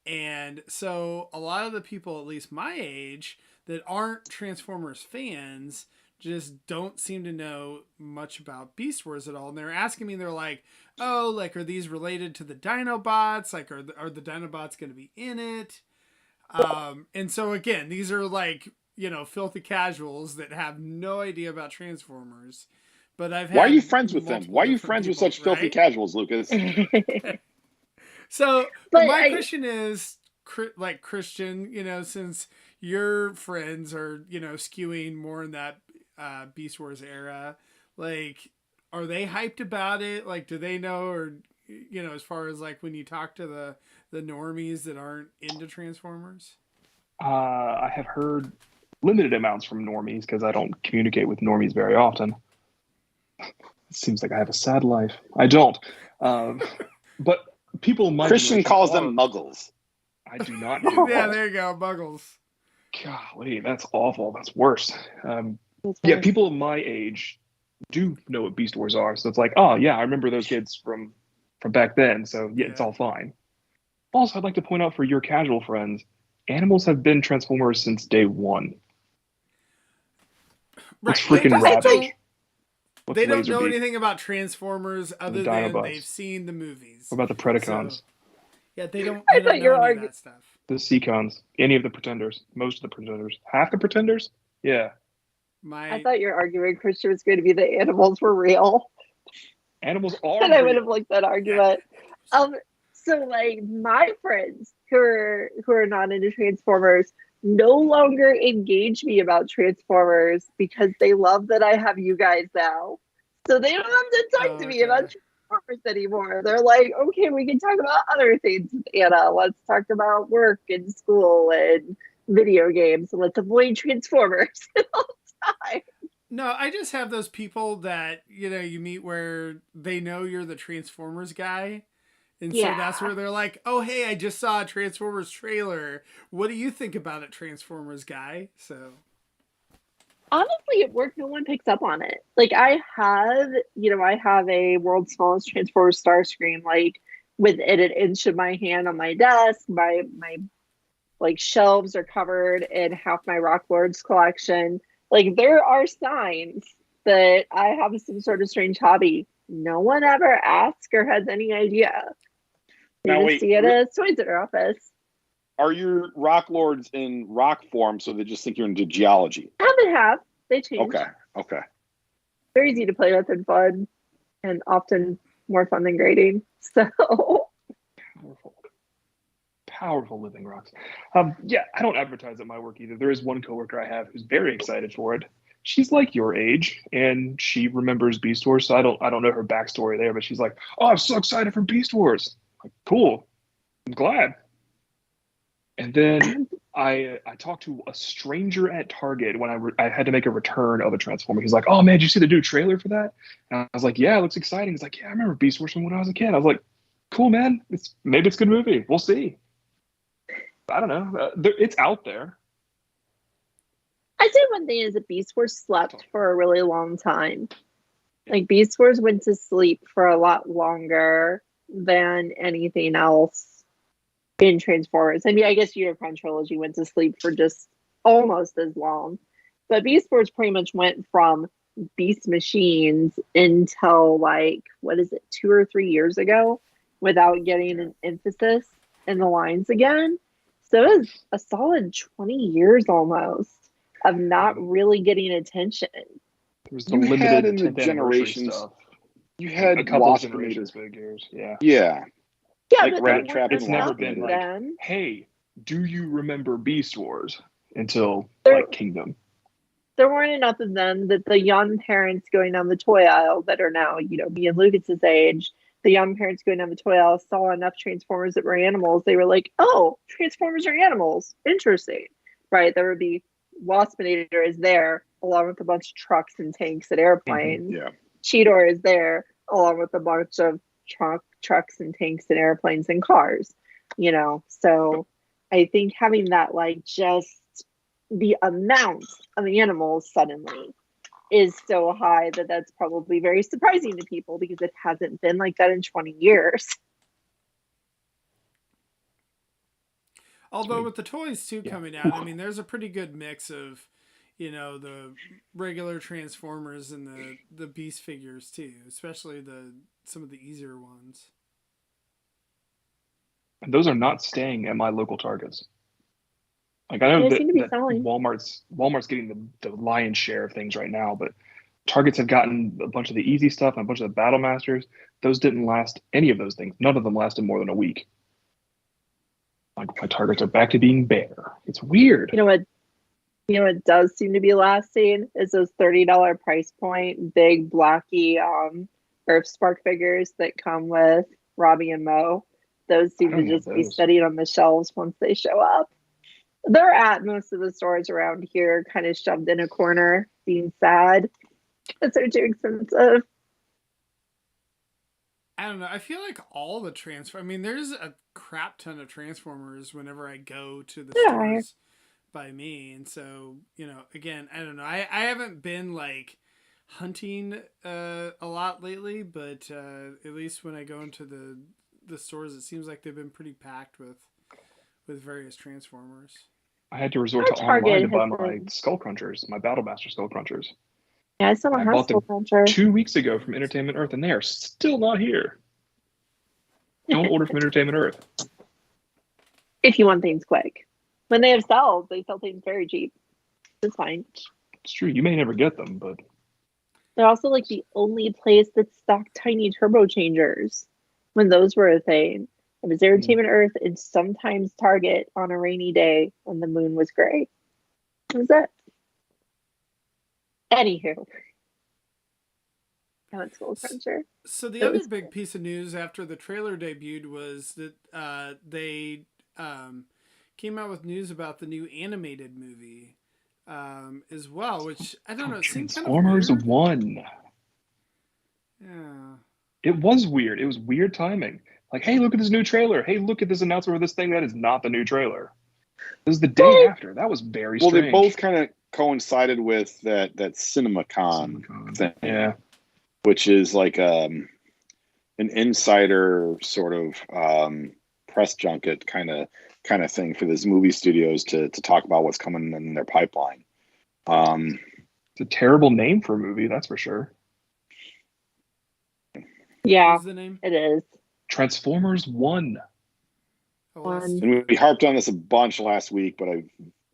Speaker 2: And so a lot of the people, at least my age, that aren't Transformers fans just don't seem to know much about Beast Wars at all. And they're asking me, they're like, oh, like, are these related to the Dinobots? Like, are the Dinobots going to be in it? And so again, these are like, you know, filthy casuals that have no idea about Transformers. But I've had
Speaker 4: Why are you friends with them? Why are you friends with such filthy casuals, Lucas?
Speaker 2: So my question is, like, Christian, you know, since your friends are, you know, skewing more in that Beast Wars era, like, are they hyped about it? Like, do they know, or, you know, as far as like when you talk to the normies that aren't into Transformers?
Speaker 5: I have heard limited amounts from normies because I don't communicate with normies very often. It seems like I have a sad life. I don't. But people might.
Speaker 4: Christian calls them muggles.
Speaker 5: I do not do
Speaker 2: Yeah, there you go, muggles.
Speaker 5: Golly, that's awful. That's worse. Yeah, people of my age do know what Beast Wars are. So it's like, oh, yeah, I remember those kids from back then. So, yeah, it's all fine. Also, I'd like to point out for your casual friends, animals have been Transformers since day one.
Speaker 2: Right.
Speaker 5: It's freaking Ravage.
Speaker 2: They don't know anything about Transformers other than they've seen the movies.
Speaker 5: What about the Predacons?
Speaker 2: So, yeah, they don't
Speaker 3: I thought you were
Speaker 2: know any of that stuff.
Speaker 5: The Seacons. Any of the Pretenders. Most of the Pretenders. Half the Pretenders? Yeah.
Speaker 3: I thought your argument, Christian, was going to be that animals were real.
Speaker 5: Animals are
Speaker 3: And I would have liked that argument. So, like, my friends who are not into Transformers no longer engage me about Transformers because they love that I have you guys now. So they don't have to talk to me about Transformers anymore. They're like, okay, we can talk about other things with Anna. Let's talk about work and school and video games. Let's avoid Transformers all the time.
Speaker 2: No, I just have those people that, you know, you meet where they know you're the Transformers guy. And so that's where they're like, oh, hey, I just saw a Transformers trailer. What do you think about it, Transformers guy? So
Speaker 3: honestly, at work, no one picks up on it. Like, I have a world's smallest Transformers star screen, like, within an inch of my hand on my desk. My like shelves are covered in half my Rock Lords collection. Like, there are signs that I have some sort of strange hobby. No one ever asks or has any idea. You just see it as toys at our office.
Speaker 4: Are your Rock Lords in rock form so they just think you're into geology?
Speaker 3: Have. They change.
Speaker 4: Okay.
Speaker 3: They're easy to play with and fun, and often more fun than grading. So
Speaker 5: powerful living rocks. Yeah, I don't advertise at my work either. There is one coworker I have who's very excited for it. She's like your age, and she remembers Beast Wars. So I don't know her backstory there, but she's like, "Oh, I'm so excited for Beast Wars!" I'm like, cool, I'm glad. And then I talked to a stranger at Target when I had to make a return of a Transformer. He's like, "Oh man, did you see the new trailer for that?" And I was like, "Yeah, it looks exciting." He's like, "Yeah, I remember Beast Wars from when I was a kid." I was like, "Cool, man. Maybe it's a good movie. We'll see." I don't know. It's out there.
Speaker 3: I'd say one thing is that Beast Wars slept for a really long time. Like, Beast Wars went to sleep for a lot longer than anything else in Transformers. I mean, I guess Unicron Trilogy went to sleep for just almost as long. But Beast Wars pretty much went from Beast Machines until, like, 2 or 3 years ago without getting an emphasis in the lines again. So it was a solid 20 years almost of not really getting attention.
Speaker 5: There was the limited in the
Speaker 4: generations
Speaker 5: stuff.
Speaker 4: You had
Speaker 5: a couple
Speaker 4: Wasp
Speaker 5: generations figures, yeah.
Speaker 3: Yeah,
Speaker 4: like
Speaker 3: but
Speaker 4: Rat Trap.
Speaker 5: It's never been like, hey, do you remember Beast Wars? Until like Kingdom.
Speaker 3: There weren't enough of them that the young parents going down the toy aisle that are now, you know, me and Lucas's age, the young parents going down the toy aisle saw enough Transformers that were animals. They were like, oh, Transformers are animals. Interesting. Right? There would be Waspinator is there along with a bunch of trucks and tanks and airplanes.
Speaker 4: Yeah.
Speaker 3: Cheetor is there along with a bunch of trucks and tanks and airplanes and cars, you know. So I think having that, like, just the amount of animals suddenly is so high that that's probably very surprising to people because it hasn't been like that in 20 years.
Speaker 2: Although with the toys too coming out, I mean, there's a pretty good mix of, you know, the regular Transformers and the Beast figures too, especially some of the easier ones.
Speaker 5: And those are not staying at my local Targets. Like I know that Walmart's getting the lion's share of things right now, but Targets have gotten a bunch of the easy stuff and a bunch of the Battle Masters. Those didn't last, any of those things. None of them lasted more than a week. Like my Targets are back to being bare. It's weird.
Speaker 3: You know what does seem to be lasting is those $30 price point big blocky Earthspark figures that come with Robbie and Mo. Those seem to just be studied on the shelves once they show up. They're at most of the stores around here, kind of shoved in a corner, being sad because they're too expensive.
Speaker 2: I don't know. I feel like all the I mean, there's a crap ton of Transformers whenever I go to the stores by me. And so, you know, again, I don't know. I haven't been like hunting a lot lately, but at least when I go into the stores, it seems like they've been pretty packed with various Transformers.
Speaker 5: I had to resort to online to buy my Skull Crunchers, my Battle Master Skull Crunchers.
Speaker 3: Yeah, I saw a Skull Cruncher
Speaker 5: 2 weeks ago from Entertainment Earth, and they are still not here. Don't order from Entertainment Earth.
Speaker 3: If you want things quick. When they sell things very cheap. It's fine.
Speaker 5: It's true. You may never get them, but
Speaker 3: they're also like the only place that stocked tiny turbo changers when those were a thing. It was Entertainment Earth and sometimes Target on a rainy day when the moon was gray. That was it. Anywho. That's Skull Cruncher.
Speaker 2: So the other big piece of news after the trailer debuted was that they came out with news about the new animated movie as well, which I don't know. It seemed
Speaker 5: Transformers
Speaker 2: kind of
Speaker 5: 1.
Speaker 2: Yeah.
Speaker 5: It was weird. It was weird timing. Like, hey, look at this new trailer. Hey, look at this announcement for this thing that is not the new trailer. This is the day after. That was very strange.
Speaker 4: Well, they both kind of coincided with that CinemaCon thing.
Speaker 5: Yeah.
Speaker 4: Which is like an insider sort of press junket kind of thing for these movie studios to talk about what's coming in their pipeline.
Speaker 5: It's a terrible name for a movie, that's for sure.
Speaker 3: Yeah,
Speaker 2: the name?
Speaker 3: It is.
Speaker 5: Transformers 1.
Speaker 4: And we harped on this a bunch last week, but I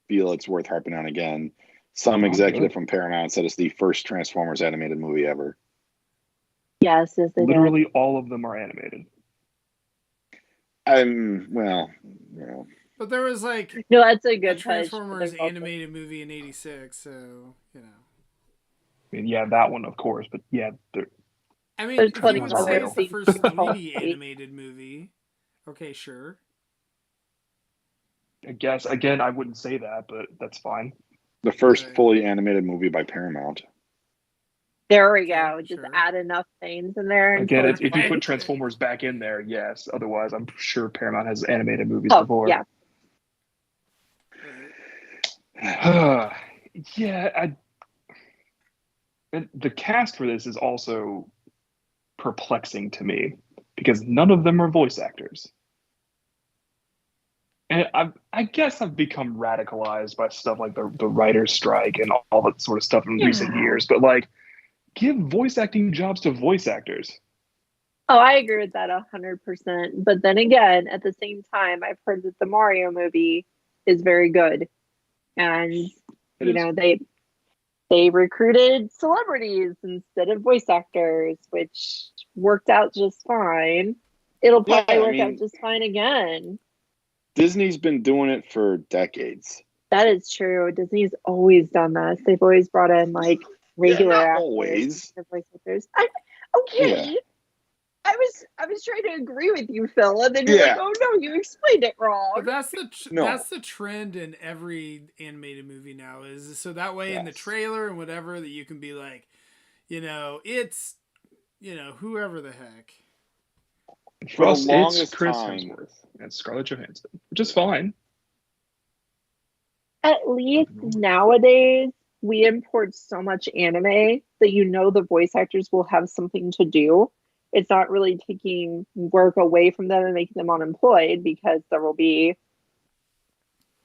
Speaker 4: feel it's worth harping on again. Some executive from Paramount said it's the first Transformers animated movie ever.
Speaker 3: Yes,
Speaker 5: literally all of them are animated.
Speaker 4: Well, you know.
Speaker 2: But there was like
Speaker 3: that's a good
Speaker 2: Transformers animated movie in '86, so you know.
Speaker 5: I mean, yeah, that one, of course, but yeah,
Speaker 2: I mean, if you would say it's the first 3D animated movie, okay, sure.
Speaker 5: I guess again, I wouldn't say that, but that's fine.
Speaker 4: The first fully animated movie by Paramount.
Speaker 3: There we go. Just add enough things in there.
Speaker 5: Again, if you put Transformers back in there, yes. Otherwise, I'm sure Paramount has animated movies before.
Speaker 3: Yeah.
Speaker 5: And the cast for this is also perplexing to me because none of them are voice actors. And I guess I've become radicalized by stuff like the writer's strike and all that sort of stuff in recent years. But like, give voice acting jobs to voice actors.
Speaker 3: Oh, I agree with that 100%. But then again, at the same time, I've heard that the Mario movie is very good. And, you know, they recruited celebrities instead of voice actors, which worked out just fine. It'll probably work out just fine again.
Speaker 4: Disney's been doing it for decades.
Speaker 3: That is true. Disney's always done this. They've always brought in like regular actors.
Speaker 4: Always.
Speaker 3: Voice actors. Okay. Yeah. I was trying to agree with you, Phil, and then you're like, "Oh no, you explained it wrong."
Speaker 2: But that's the trend in every animated movie now. Is so that way in the trailer and whatever that you can be like, you know, it's, you know, whoever the heck.
Speaker 5: For us, it's Chris Hemsworth and Scarlett Johansson, which is fine.
Speaker 3: At least nowadays, we import so much anime that you know the voice actors will have something to do. It's not really taking work away from them and making them unemployed because there will be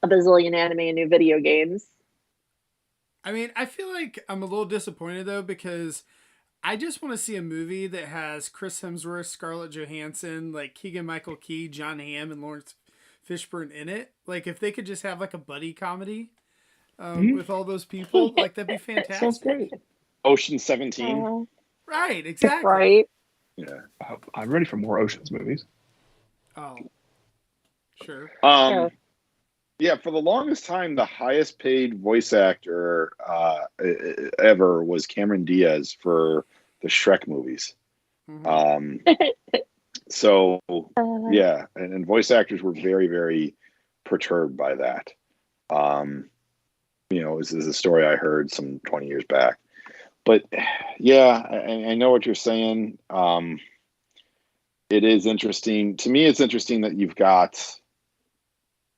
Speaker 3: a bazillion anime and new video games.
Speaker 2: I mean, I feel like I'm a little disappointed though, because I just want to see a movie that has Chris Hemsworth, Scarlett Johansson, like Keegan-Michael Key, John Hamm, and Lawrence Fishburne in it. Like, if they could just have like a buddy comedy with all those people, like that'd be fantastic.
Speaker 5: Sounds great.
Speaker 4: Ocean 17.
Speaker 2: Right, exactly.
Speaker 3: Right.
Speaker 4: Yeah.
Speaker 5: I'm ready for more Oceans movies.
Speaker 2: Oh, sure.
Speaker 4: Yeah, for the longest time, the highest paid voice actor ever was Cameron Diaz for the Shrek movies. Mm-hmm. So, yeah, and voice actors were very, very perturbed by that. This is a story I heard some 20 years back. But, yeah, I know what you're saying. It is interesting. To me, it's interesting that you've got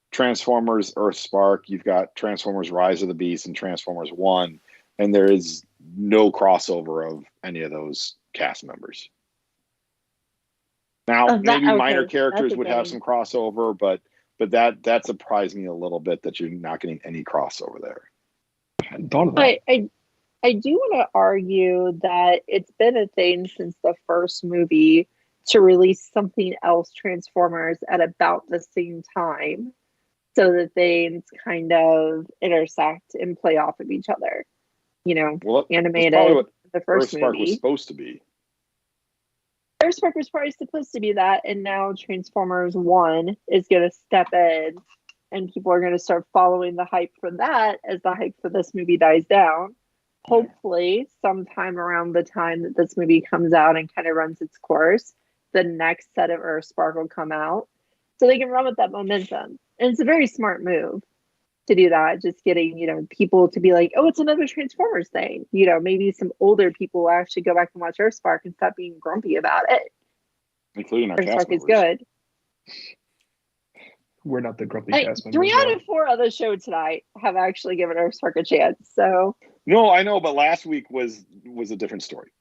Speaker 4: Transformers Earthspark, you've got Transformers Rise of the Beast, and Transformers 1, and there is no crossover of any of those cast members. Now, maybe minor characters would have some crossover, but that surprised me a little bit that you're not getting any crossover there.
Speaker 3: I hadn't thought of that. I do want to argue that it's been a thing since the first movie to release something else, Transformers, at about the same time, so that they kind of intersect and play off of each other. Animated the first
Speaker 4: Earthspark
Speaker 3: movie
Speaker 4: was supposed to be.
Speaker 3: Earthspark was probably supposed to be that, and now Transformers 1 is going to step in, and people are going to start following the hype for that as the hype for this movie dies down. Hopefully, sometime around the time that this movie comes out and kind of runs its course, the next set of Earthspark will come out, so they can run with that momentum. And it's a very smart move to do that, just getting, people to be like, oh, it's another Transformers thing. Maybe some older people will actually go back and watch Earthspark and stop being grumpy about it.
Speaker 4: Including our
Speaker 3: Earthspark is good.
Speaker 5: We're not the grumpy cast members.
Speaker 3: 3 out of 4 on the show tonight have actually given Earthspark a chance. So
Speaker 4: no, I know, but last week was a different story.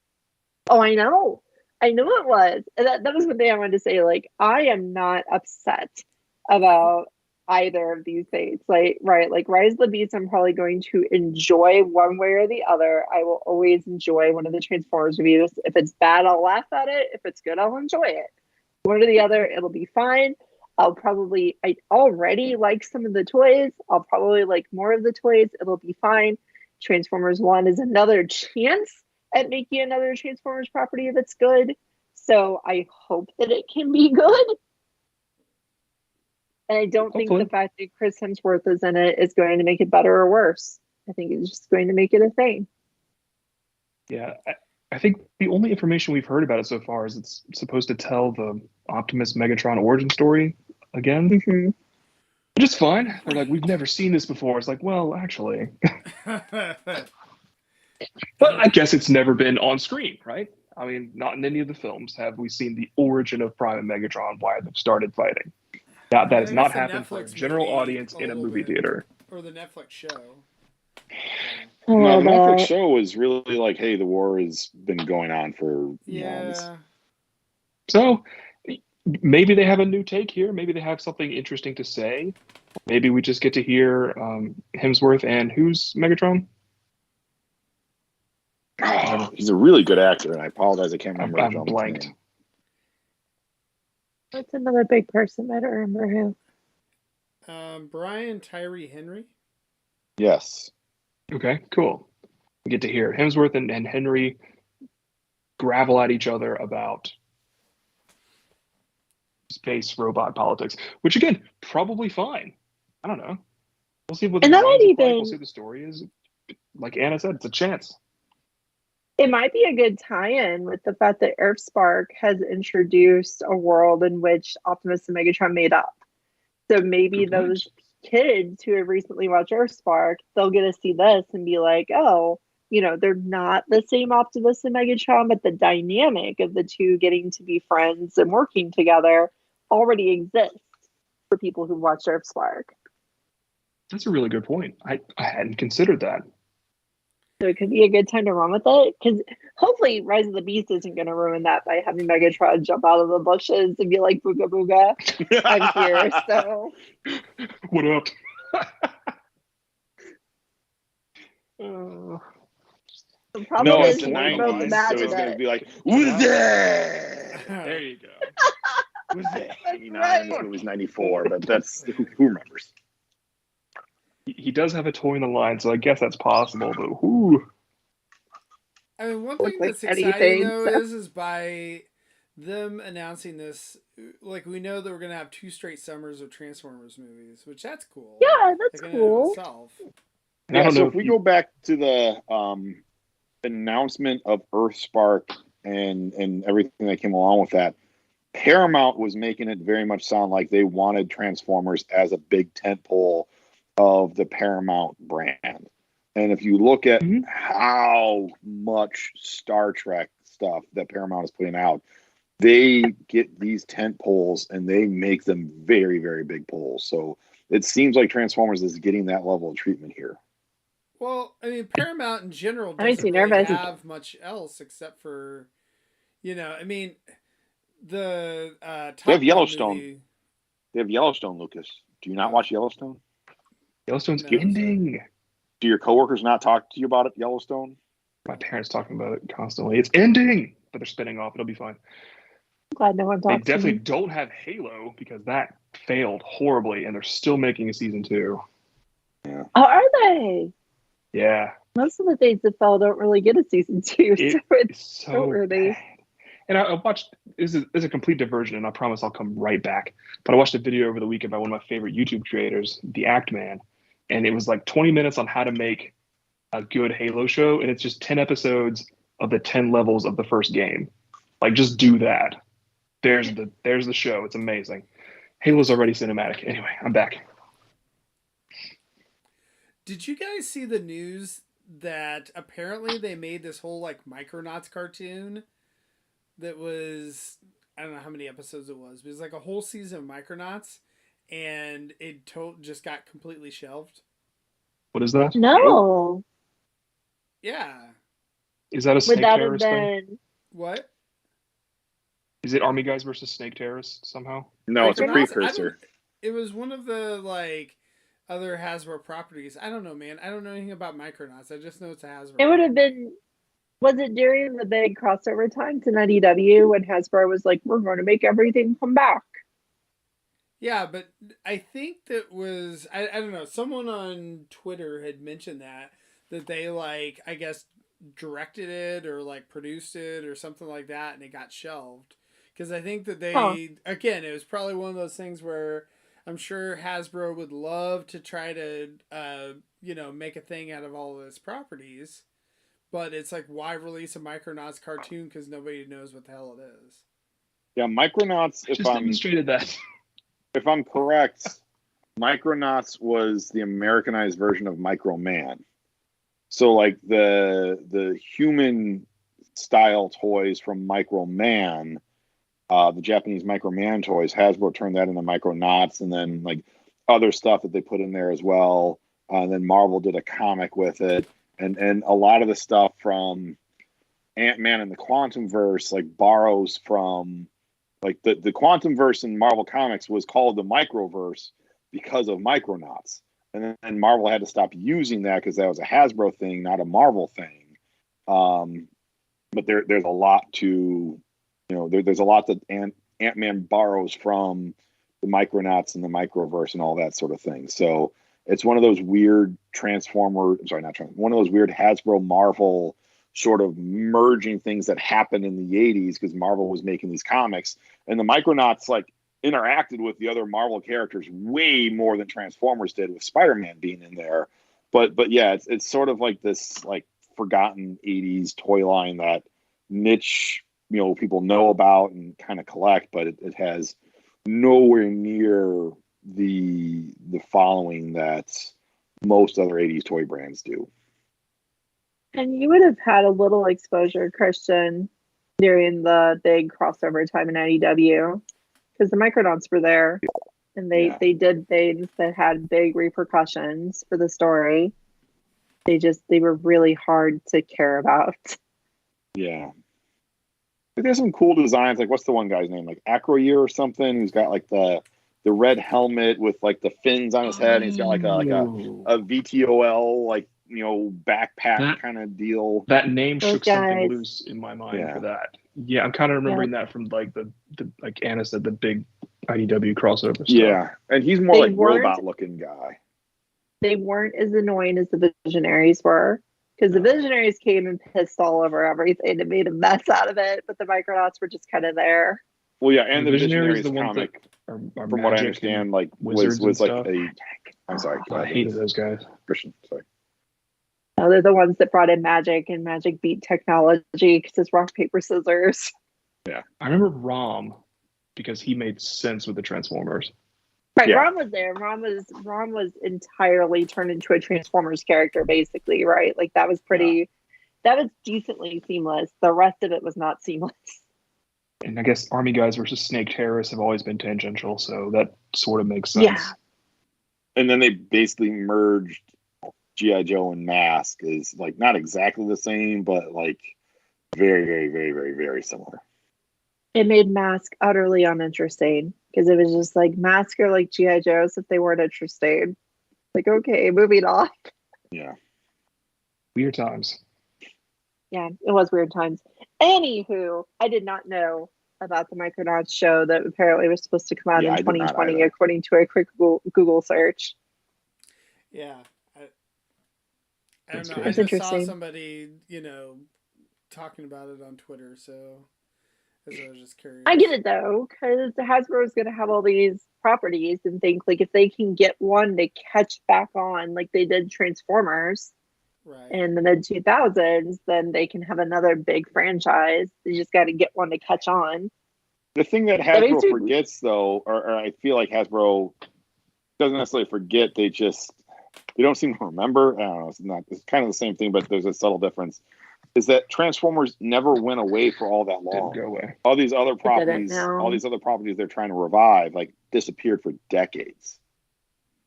Speaker 3: Oh, I know it was. And that was one thing I wanted to say. Like, I am not upset about either of these things. Like Rise of the Beast, I'm probably going to enjoy one way or the other. I will always enjoy one of the Transformers movies. If it's bad, I'll laugh at it. If it's good, I'll enjoy it. One or the other, it'll be fine. I already like some of the toys. I'll probably like more of the toys. It'll be fine. Transformers 1 is another chance at making another Transformers property that's good. So I hope that it can be good. And I don't think the fact that Chris Hemsworth is in it is going to make it better or worse. I think it's just going to make it a thing.
Speaker 5: Yeah, I think the only information we've heard about it so far is it's supposed to tell the Optimus Megatron origin story again.
Speaker 3: Mm-hmm.
Speaker 5: Which is fine. They're like, we've never seen this before. It's like, well, actually. But I guess it's never been on screen, right? I mean, not in any of the films have we seen the origin of Prime and Megatron, why they've started fighting. That has not happened for a general audience in a movie theater.
Speaker 2: Or the Netflix show.
Speaker 4: No, the Netflix show was really like, hey, the war has been going on for months.
Speaker 5: So maybe they have a new take here. Maybe they have something interesting to say. Maybe we just get to hear Hemsworth and who's Megatron?
Speaker 4: Oh, he's a really good actor, and I apologize, I can't remember.
Speaker 5: I'm blanked.
Speaker 3: That's another big person. I don't remember who.
Speaker 2: Brian Tyree Henry.
Speaker 4: Yes.
Speaker 5: Okay, cool. We get to hear Hemsworth and Henry gravel at each other about space robot politics, which again, probably fine. I don't know. We'll see what the we'll see the story is. Like Anna said, it's a chance.
Speaker 3: It might be a good tie-in with the fact that Earthspark has introduced a world in which Optimus and Megatron made up. So maybe those kids who have recently watched Earthspark, they'll get to see this and be like, oh, they're not the same Optimus and Megatron, but the dynamic of the two getting to be friends and working together already exists for people who watched Earthspark.
Speaker 5: That's a really good point. I hadn't considered that.
Speaker 3: So it could be a good time to run with it, because hopefully Rise of the Beast isn't going to ruin that by having Megatron jump out of the bushes and be like, booga booga, I'm here, so.
Speaker 5: What up?
Speaker 3: The problem
Speaker 4: No,
Speaker 3: is
Speaker 4: it's the
Speaker 3: we both
Speaker 4: 90s, so
Speaker 3: imagined
Speaker 4: he's going to
Speaker 3: it.
Speaker 4: be like, "Who's there?"
Speaker 5: There you go.
Speaker 4: Was it
Speaker 3: That's
Speaker 4: 89?
Speaker 3: right.
Speaker 4: This movie's 94, but that's who remembers.
Speaker 5: He does have a toy in the line, so I guess that's possible. But whoo.
Speaker 2: I mean, one
Speaker 3: Look
Speaker 2: thing
Speaker 3: like
Speaker 2: that's
Speaker 3: anything,
Speaker 2: exciting though
Speaker 3: so-
Speaker 2: is by them announcing this, like we know that we're gonna have 2 straight summers of Transformers movies, which that's cool.
Speaker 3: Yeah, that's
Speaker 2: like in and of
Speaker 3: cool.
Speaker 2: itself.
Speaker 5: And I
Speaker 4: Yeah,
Speaker 5: don't
Speaker 4: so
Speaker 5: know
Speaker 4: if we go back to the announcement of Earthspark and everything that came along with that, Paramount was making it very much sound like they wanted Transformers as a big tentpole of the Paramount brand. And if you look at how much Star Trek stuff that Paramount is putting out, they get these tent poles and they make them very, very big poles. So it seems like Transformers is getting that level of treatment here.
Speaker 2: Well, I mean, Paramount in general
Speaker 3: I makes
Speaker 2: doesn't
Speaker 3: me
Speaker 2: really
Speaker 3: nervous.
Speaker 2: have much else except for, I mean, the Top
Speaker 4: They have
Speaker 2: Gun
Speaker 4: Yellowstone.
Speaker 2: movie.
Speaker 4: They have Yellowstone, Lucas. Do you not watch Yellowstone?
Speaker 5: Yellowstone's
Speaker 2: No,
Speaker 5: ending.
Speaker 4: Do your coworkers not talk to you about it, Yellowstone?
Speaker 5: My parents talking about it constantly. It's ending, but they're spinning off. It'll be fine.
Speaker 3: Glad no one
Speaker 5: They
Speaker 3: talks to
Speaker 5: definitely
Speaker 3: me.
Speaker 5: don't have Halo because that failed horribly, and they're still making a season 2.
Speaker 3: Oh, are they?
Speaker 5: Yeah,
Speaker 3: Most of the things that fell don't really get a season 2, so it's
Speaker 5: it's so
Speaker 3: noteworthy.
Speaker 5: bad. And I watched. This is a complete diversion, and I promise I'll come right back. But I watched a video over the weekend by one of my favorite YouTube creators, the Act Man, and it was like 20 minutes on how to make a good Halo show, and it's just 10 episodes of the 10 levels of the first game. Like, just do that. There's the show. It's amazing. Halo's already cinematic. Anyway, I'm back.
Speaker 2: Did you guys see the news that apparently they made this whole like Micronauts cartoon that was, I don't know how many episodes it was, but it was like a whole season of Micronauts, and it just got completely shelved.
Speaker 5: What is that?
Speaker 3: No.
Speaker 2: Yeah.
Speaker 5: Is that a
Speaker 3: Would
Speaker 5: snake
Speaker 3: that have
Speaker 5: terrorist thing?
Speaker 3: been?
Speaker 2: What?
Speaker 5: Is it Army Guys versus Snake Terrorists somehow?
Speaker 4: No, it's a
Speaker 2: Micronauts?
Speaker 4: precursor.
Speaker 2: It was one of the like other Hasbro properties. I don't know, man. I don't know anything about Micronauts. I just know it's a Hasbro.
Speaker 3: It would have been. Was it during the big crossover times in IDW when Hasbro was like, "We're going to make everything come back"?
Speaker 2: Yeah, but I think that was I don't know. Someone on Twitter had mentioned that they like I guess directed it or like produced it or something like that, and it got shelved because I think that they again it was probably one of those things where I'm sure Hasbro would love to try to make a thing out of all of its properties, but it's like why release a Micronauts cartoon because nobody knows what the hell it is.
Speaker 4: Yeah, Micronauts.
Speaker 5: Just demonstrated that.
Speaker 4: If I'm correct, Micronauts was the Americanized version of Micro Man. So like the human style toys from Micro Man, the Japanese Micro Man toys, Hasbro turned that into Micronauts, and then like other stuff that they put in there as well. And then Marvel did a comic with it, and a lot of the stuff from Ant-Man and the Quantumverse like borrows from. Like the Quantum Verse in Marvel Comics was called the Microverse because of Micronauts. And then Marvel had to stop using that because that was a Hasbro thing, not a Marvel thing. But there's a lot to, there's a lot that Ant-Man borrows from the Micronauts and the Microverse and all that sort of thing. So it's one of those weird one of those weird Hasbro Marvel sort of merging things that happened in the 80s because Marvel was making these comics, and the Micronauts like interacted with the other Marvel characters way more than Transformers did, with Spider-Man being in there. But yeah, it's sort of like this like forgotten 80s toy line that niche people know about and kind of collect, but it has nowhere near the following that most other 80s toy brands do.
Speaker 3: And you would have had a little exposure, Christian, during the big crossover time in IDW, because the Micronauts were there, and they did things that had big repercussions for the story. They were really hard to care about.
Speaker 4: Yeah. But there's some cool designs. Like, what's the one guy's name? Like Acroyear or something? Who's got like the red helmet with like the fins on his head. And he's got like a VTOL like backpack kind of deal.
Speaker 5: That name shook something loose in my mind for that. Yeah, I'm kind of remembering that from like the like Anna said, the big IDW crossover stuff.
Speaker 4: Yeah, and he's more like robot looking guy.
Speaker 3: They weren't as annoying as the Visionaries were, because the Visionaries came and pissed all over everything and made a mess out of it, but the Micronauts were just kind of there.
Speaker 4: Well, yeah, and the Visionaries comic, from what I understand, like was like a. I'm sorry,
Speaker 5: I hated those guys.
Speaker 4: Christian, sorry.
Speaker 3: No, they're the ones that brought in magic, and magic beat technology because it's rock, paper, scissors.
Speaker 4: Yeah,
Speaker 5: I remember Rom because he made sense with the Transformers.
Speaker 3: Right, Rom was there. Rom was entirely turned into a Transformers character, basically. Right, like that was pretty. Yeah. That was decently seamless. The rest of it was not seamless.
Speaker 5: And I guess Army Guys versus Snake Terrorists have always been tangential, so that sort of makes sense.
Speaker 3: Yeah.
Speaker 4: And then they basically merged G.I. Joe and Mask is like not exactly the same, but like very, very, very, very, very similar.
Speaker 3: It made Mask utterly uninteresting because it was just like Mask are like G.I. Joes if they weren't interesting. Like, okay, moving on.
Speaker 4: Yeah.
Speaker 5: Weird times.
Speaker 3: Yeah, it was weird times. Anywho, I did not know about the Micronauts show that apparently was supposed to come out in 2020, according to a quick Google search.
Speaker 2: Yeah. I don't know. I
Speaker 3: That's
Speaker 2: just saw somebody, talking about it on Twitter, so I was just curious.
Speaker 3: I get it, though, because Hasbro is going to have all these properties and think, like, if they can get one to catch back on, like they did Transformers,
Speaker 2: right,
Speaker 3: in the mid-2000s, then they can have another big franchise. They just got to get one to catch on.
Speaker 4: The thing that Hasbro forgets, though, or I feel like Hasbro doesn't necessarily forget, they don't seem to remember. I don't know, it's kind of the same thing, but there's a subtle difference, is that Transformers never went away for all that long.
Speaker 5: Didn't go away.
Speaker 4: All these other properties they're trying to revive, like, disappeared for decades.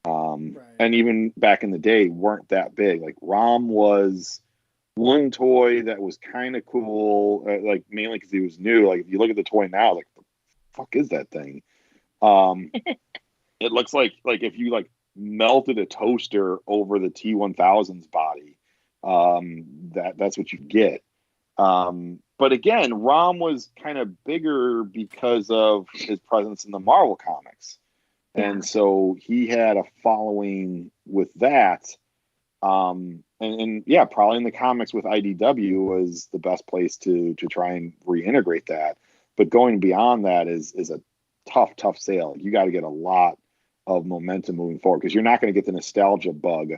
Speaker 4: And even back in the day weren't that big. Like Rom was one toy that was kind of cool, like mainly because he was new. Like if you look at the toy now, like the fuck is that thing? It looks like if you like melted a toaster over the T-1000's body, that's what you get. But again, Rom was kind of bigger because of his presence in the Marvel comics. And so he had a following with that. And yeah, probably in the comics with IDW was the best place to try and reintegrate that. But going beyond that is a tough sale. You got to get a lot of momentum moving forward because you're not going to get the nostalgia bug.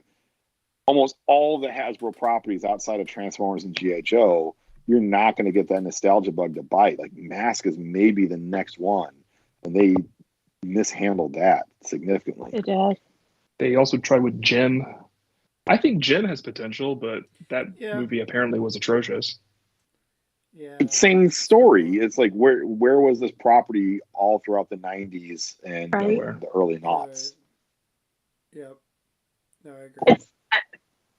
Speaker 4: Almost all the Hasbro properties outside of Transformers and G.I. Joe, you're not going to get that nostalgia bug to bite. Like Mask is maybe the next one. And they mishandled that significantly.
Speaker 3: It did.
Speaker 5: They also tried with Jim. I think Jim has potential, but that movie apparently was atrocious.
Speaker 2: Yeah.
Speaker 4: Same story. It's like where was this property all throughout the 90s and the early aughts?
Speaker 2: Yep. No, I agree.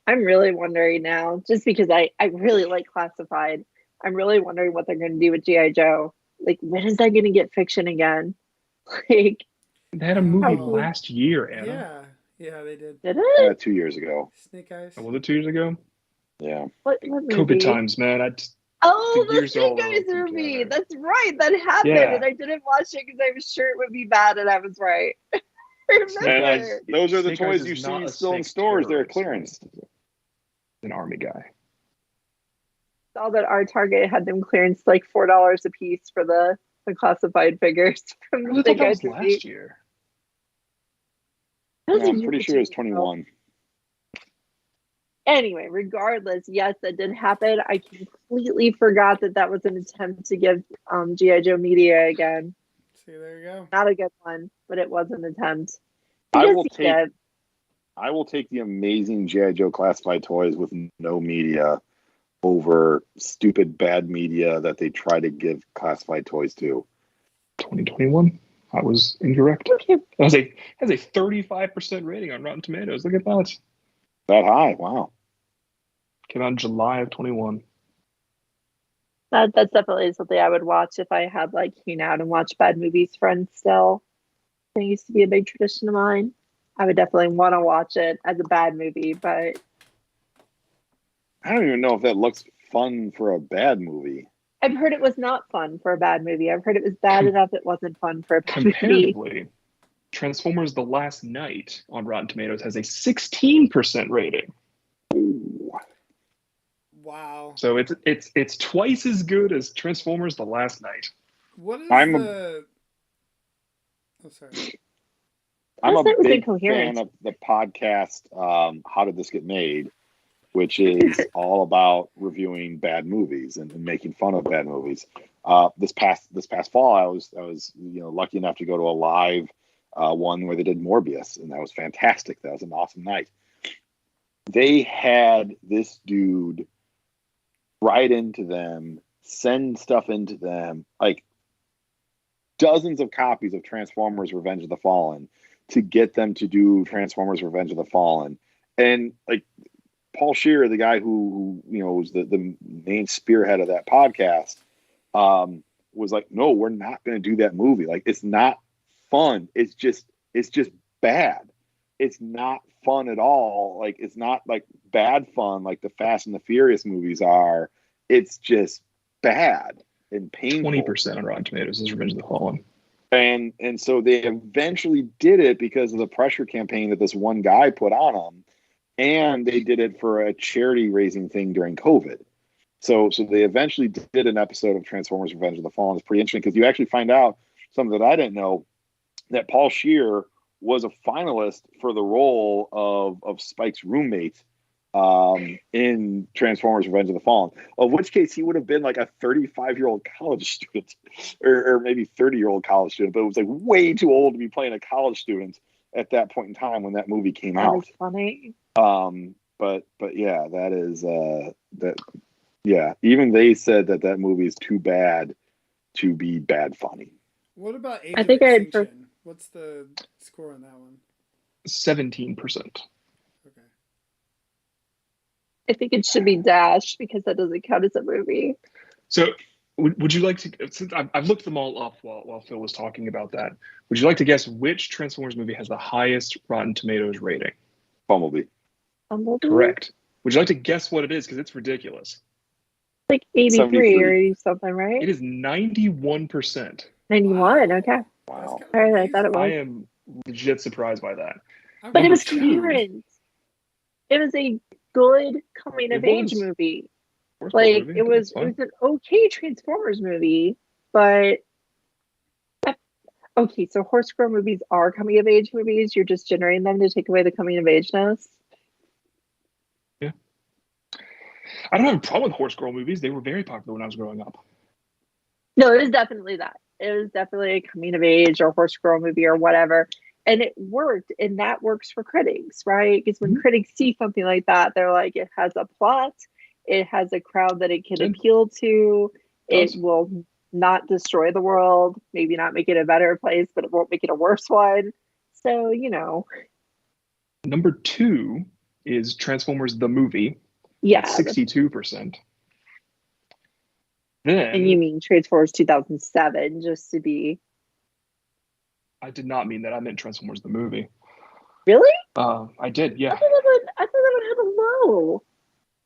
Speaker 3: I'm really wondering now, just because I really like Classified. I'm really wondering what they're going to do with G.I. Joe. Like, when is that going to get fiction again? Like,
Speaker 5: they had a movie last year, Anna.
Speaker 2: Yeah, they did.
Speaker 3: Did it?
Speaker 4: 2 years ago.
Speaker 2: Snake Eyes.
Speaker 5: Was it 2 years ago?
Speaker 4: Yeah.
Speaker 3: What movie?
Speaker 5: COVID times, man.
Speaker 3: The Snake Eyes movie. That's right. That happened, and I didn't watch it because I was sure it would be bad, and I was right.
Speaker 4: And those are the toys you see still in stores. They're clearance.
Speaker 5: An Army Guy.
Speaker 3: Saw that our Target had them clearance like $4 a piece for the classified figures from the Snake Eyes movie.
Speaker 5: Last year.
Speaker 4: I'm pretty sure it was 21.
Speaker 3: Anyway, regardless, yes, that did happen. I completely forgot that was an attempt to give G.I. Joe media again.
Speaker 2: See, there you go.
Speaker 3: Not a good one, but it was an attempt.
Speaker 4: I will take the amazing G.I. Joe classified toys with no media over stupid bad media that they try to give classified toys to.
Speaker 5: 2021. I was incorrect.
Speaker 3: Okay.
Speaker 5: It has a 35% rating on Rotten Tomatoes. Look at that.
Speaker 4: That high. Wow.
Speaker 5: Came out in July of 21.
Speaker 3: That's definitely something I would watch if I had like hang out and watch bad movies friends still. It used to be a big tradition of mine. I would definitely want to watch it as a bad movie, but
Speaker 4: I don't even know if that looks fun for a bad movie.
Speaker 3: I've heard it was not fun for a bad movie. I've heard it was bad enough it wasn't fun for a bad movie.
Speaker 5: Comparatively, Transformers: The Last Night on Rotten Tomatoes has a 16% rating.
Speaker 4: Ooh.
Speaker 2: Wow.
Speaker 5: So it's twice as good as Transformers: The Last Night.
Speaker 2: What is
Speaker 4: Oh,
Speaker 2: sorry.
Speaker 4: I'm a big fan of the podcast How Did This Get Made, which is all about reviewing bad movies and making fun of bad movies. This past fall, I was lucky enough to go to a live one where they did Morbius, and that was fantastic. That was an awesome night. They had this dude write into them, send stuff into them, like dozens of copies of Transformers: Revenge of the Fallen, to get them to do Transformers: Revenge of the Fallen. And like Paul Scheer, the guy who was the main spearhead of that podcast, was like, no, we're not going to do that movie. Like, it's not fun. It's just bad. It's not fun at all. Like, it's not like bad fun like the Fast and the Furious movies are. It's just bad and painful.
Speaker 5: 20% on Rotten Tomatoes is Revenge of the Fallen.
Speaker 4: And so they eventually did it because of the pressure campaign that this one guy put on them, and they did it for a charity raising thing during COVID. So they eventually did an episode of Transformers: Revenge of the Fallen. It's pretty interesting because you actually find out something that I didn't know, that Paul Scheer was a finalist for the role of Spike's roommate in Transformers: Revenge of the Fallen, of which case he would have been like a 35-year-old college student or maybe 30-year-old college student, but it was like way too old to be playing a college student at that point in time when that movie came out.
Speaker 3: That was funny.
Speaker 4: But yeah, that is that. Yeah, even they said that movie is too bad to be bad funny.
Speaker 2: What about Age of Extinction? What's the score on that one?
Speaker 5: 17%.
Speaker 2: Okay.
Speaker 3: I think it should be dashed because that doesn't count as a movie.
Speaker 5: So would you like to, since I've looked them all up while Phil was talking about that, would you like to guess which Transformers movie has the highest Rotten Tomatoes rating?
Speaker 4: Bumblebee.
Speaker 5: Correct. Would you like to guess what it is? Because it's ridiculous.
Speaker 3: Like 83 or something, right?
Speaker 5: It is 91%.
Speaker 3: 91, okay.
Speaker 4: Wow.
Speaker 3: All right, I thought it was.
Speaker 5: I am legit surprised by that.
Speaker 3: But it was coherent. It was a good coming of age movie. Like it was an okay Transformers movie, but okay, so horse girl movies are coming of age movies. You're just generating them to take away the coming of ageness.
Speaker 5: Yeah. I don't have a problem with horse girl movies. They were very popular when I was growing up.
Speaker 3: No, it was definitely that. It was definitely a coming of age or horse girl movie or whatever. And it worked, and that works for critics, right? Because when critics see something like that, they're like, it has a plot, it has a crowd that it can appeal to, it will not destroy the world, maybe not make it a better place, but it won't make it a worse one. So,
Speaker 5: Number 2 is Transformers the movie.
Speaker 3: Yeah.
Speaker 5: 62%. Then,
Speaker 3: and you mean Transformers 2007, just to be...
Speaker 5: I did not mean that. I meant Transformers the movie.
Speaker 3: Really?
Speaker 5: I did, yeah.
Speaker 3: I thought that would have a low.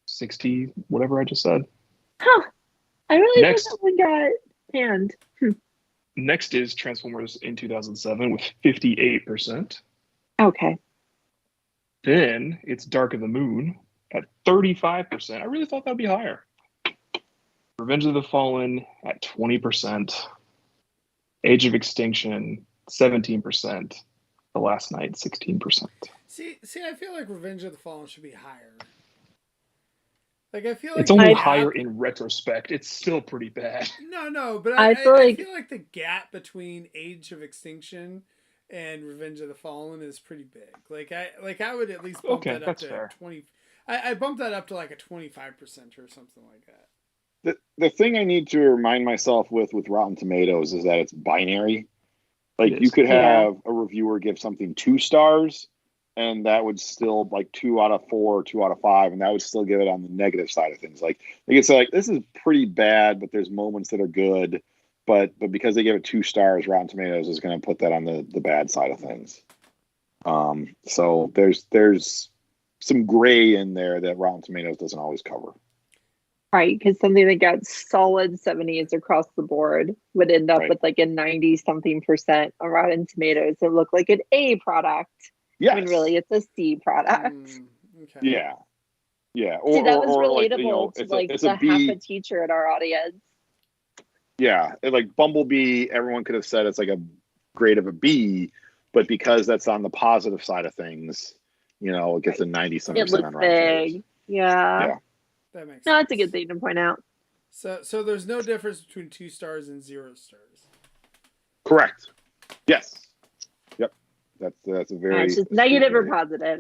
Speaker 5: 60, whatever I just said.
Speaker 3: Huh. I really thought that one got panned.
Speaker 5: Next is Transformers in 2007 with 58%.
Speaker 3: Okay.
Speaker 5: Then it's Dark of the Moon at 35%. I really thought that would be higher. Revenge of the Fallen at 20%. Age of Extinction, 17%. The Last Night, 16%.
Speaker 2: See, I feel like Revenge of the Fallen should be higher. Like, I feel like
Speaker 5: it's only higher in retrospect. It's still pretty bad.
Speaker 2: No, but I feel like the gap between Age of Extinction and Revenge of the Fallen is pretty big. Like I would at least bump that up to fair. 20. I bumped that up to like a 25% or something like that.
Speaker 4: The thing I need to remind myself with Rotten Tomatoes is that it's binary. Like you could have a reviewer give something 2 stars, and that would still like 2 out of 4 or 2 out of 5, and that would still give it on the negative side of things. Like they could say like this is pretty bad, but there's moments that are good. But because they give it 2 stars, Rotten Tomatoes is going to put that on the bad side of things. So there's some gray in there that Rotten Tomatoes doesn't always cover.
Speaker 3: Right, because something that got solid 70s across the board would end up with like a 90-something% on Rotten Tomatoes. It looked like an A product.
Speaker 4: Yes.
Speaker 3: When really it's a C product.
Speaker 4: Okay. Yeah. Yeah.
Speaker 3: See, that was relatable
Speaker 4: like,
Speaker 3: to half a teacher in our audience.
Speaker 4: Yeah. Like Bumblebee, everyone could have said it's like a grade of a B, but because that's on the positive side of things, it gets a 90-something% on Rotten Tomatoes.
Speaker 3: Yeah.
Speaker 2: That makes sense.
Speaker 3: No, that's a good thing to point out.
Speaker 2: So there's no difference between 2 stars and 0 stars.
Speaker 4: Correct. Yes. Yep. That's a very.
Speaker 3: It's just negative or positive.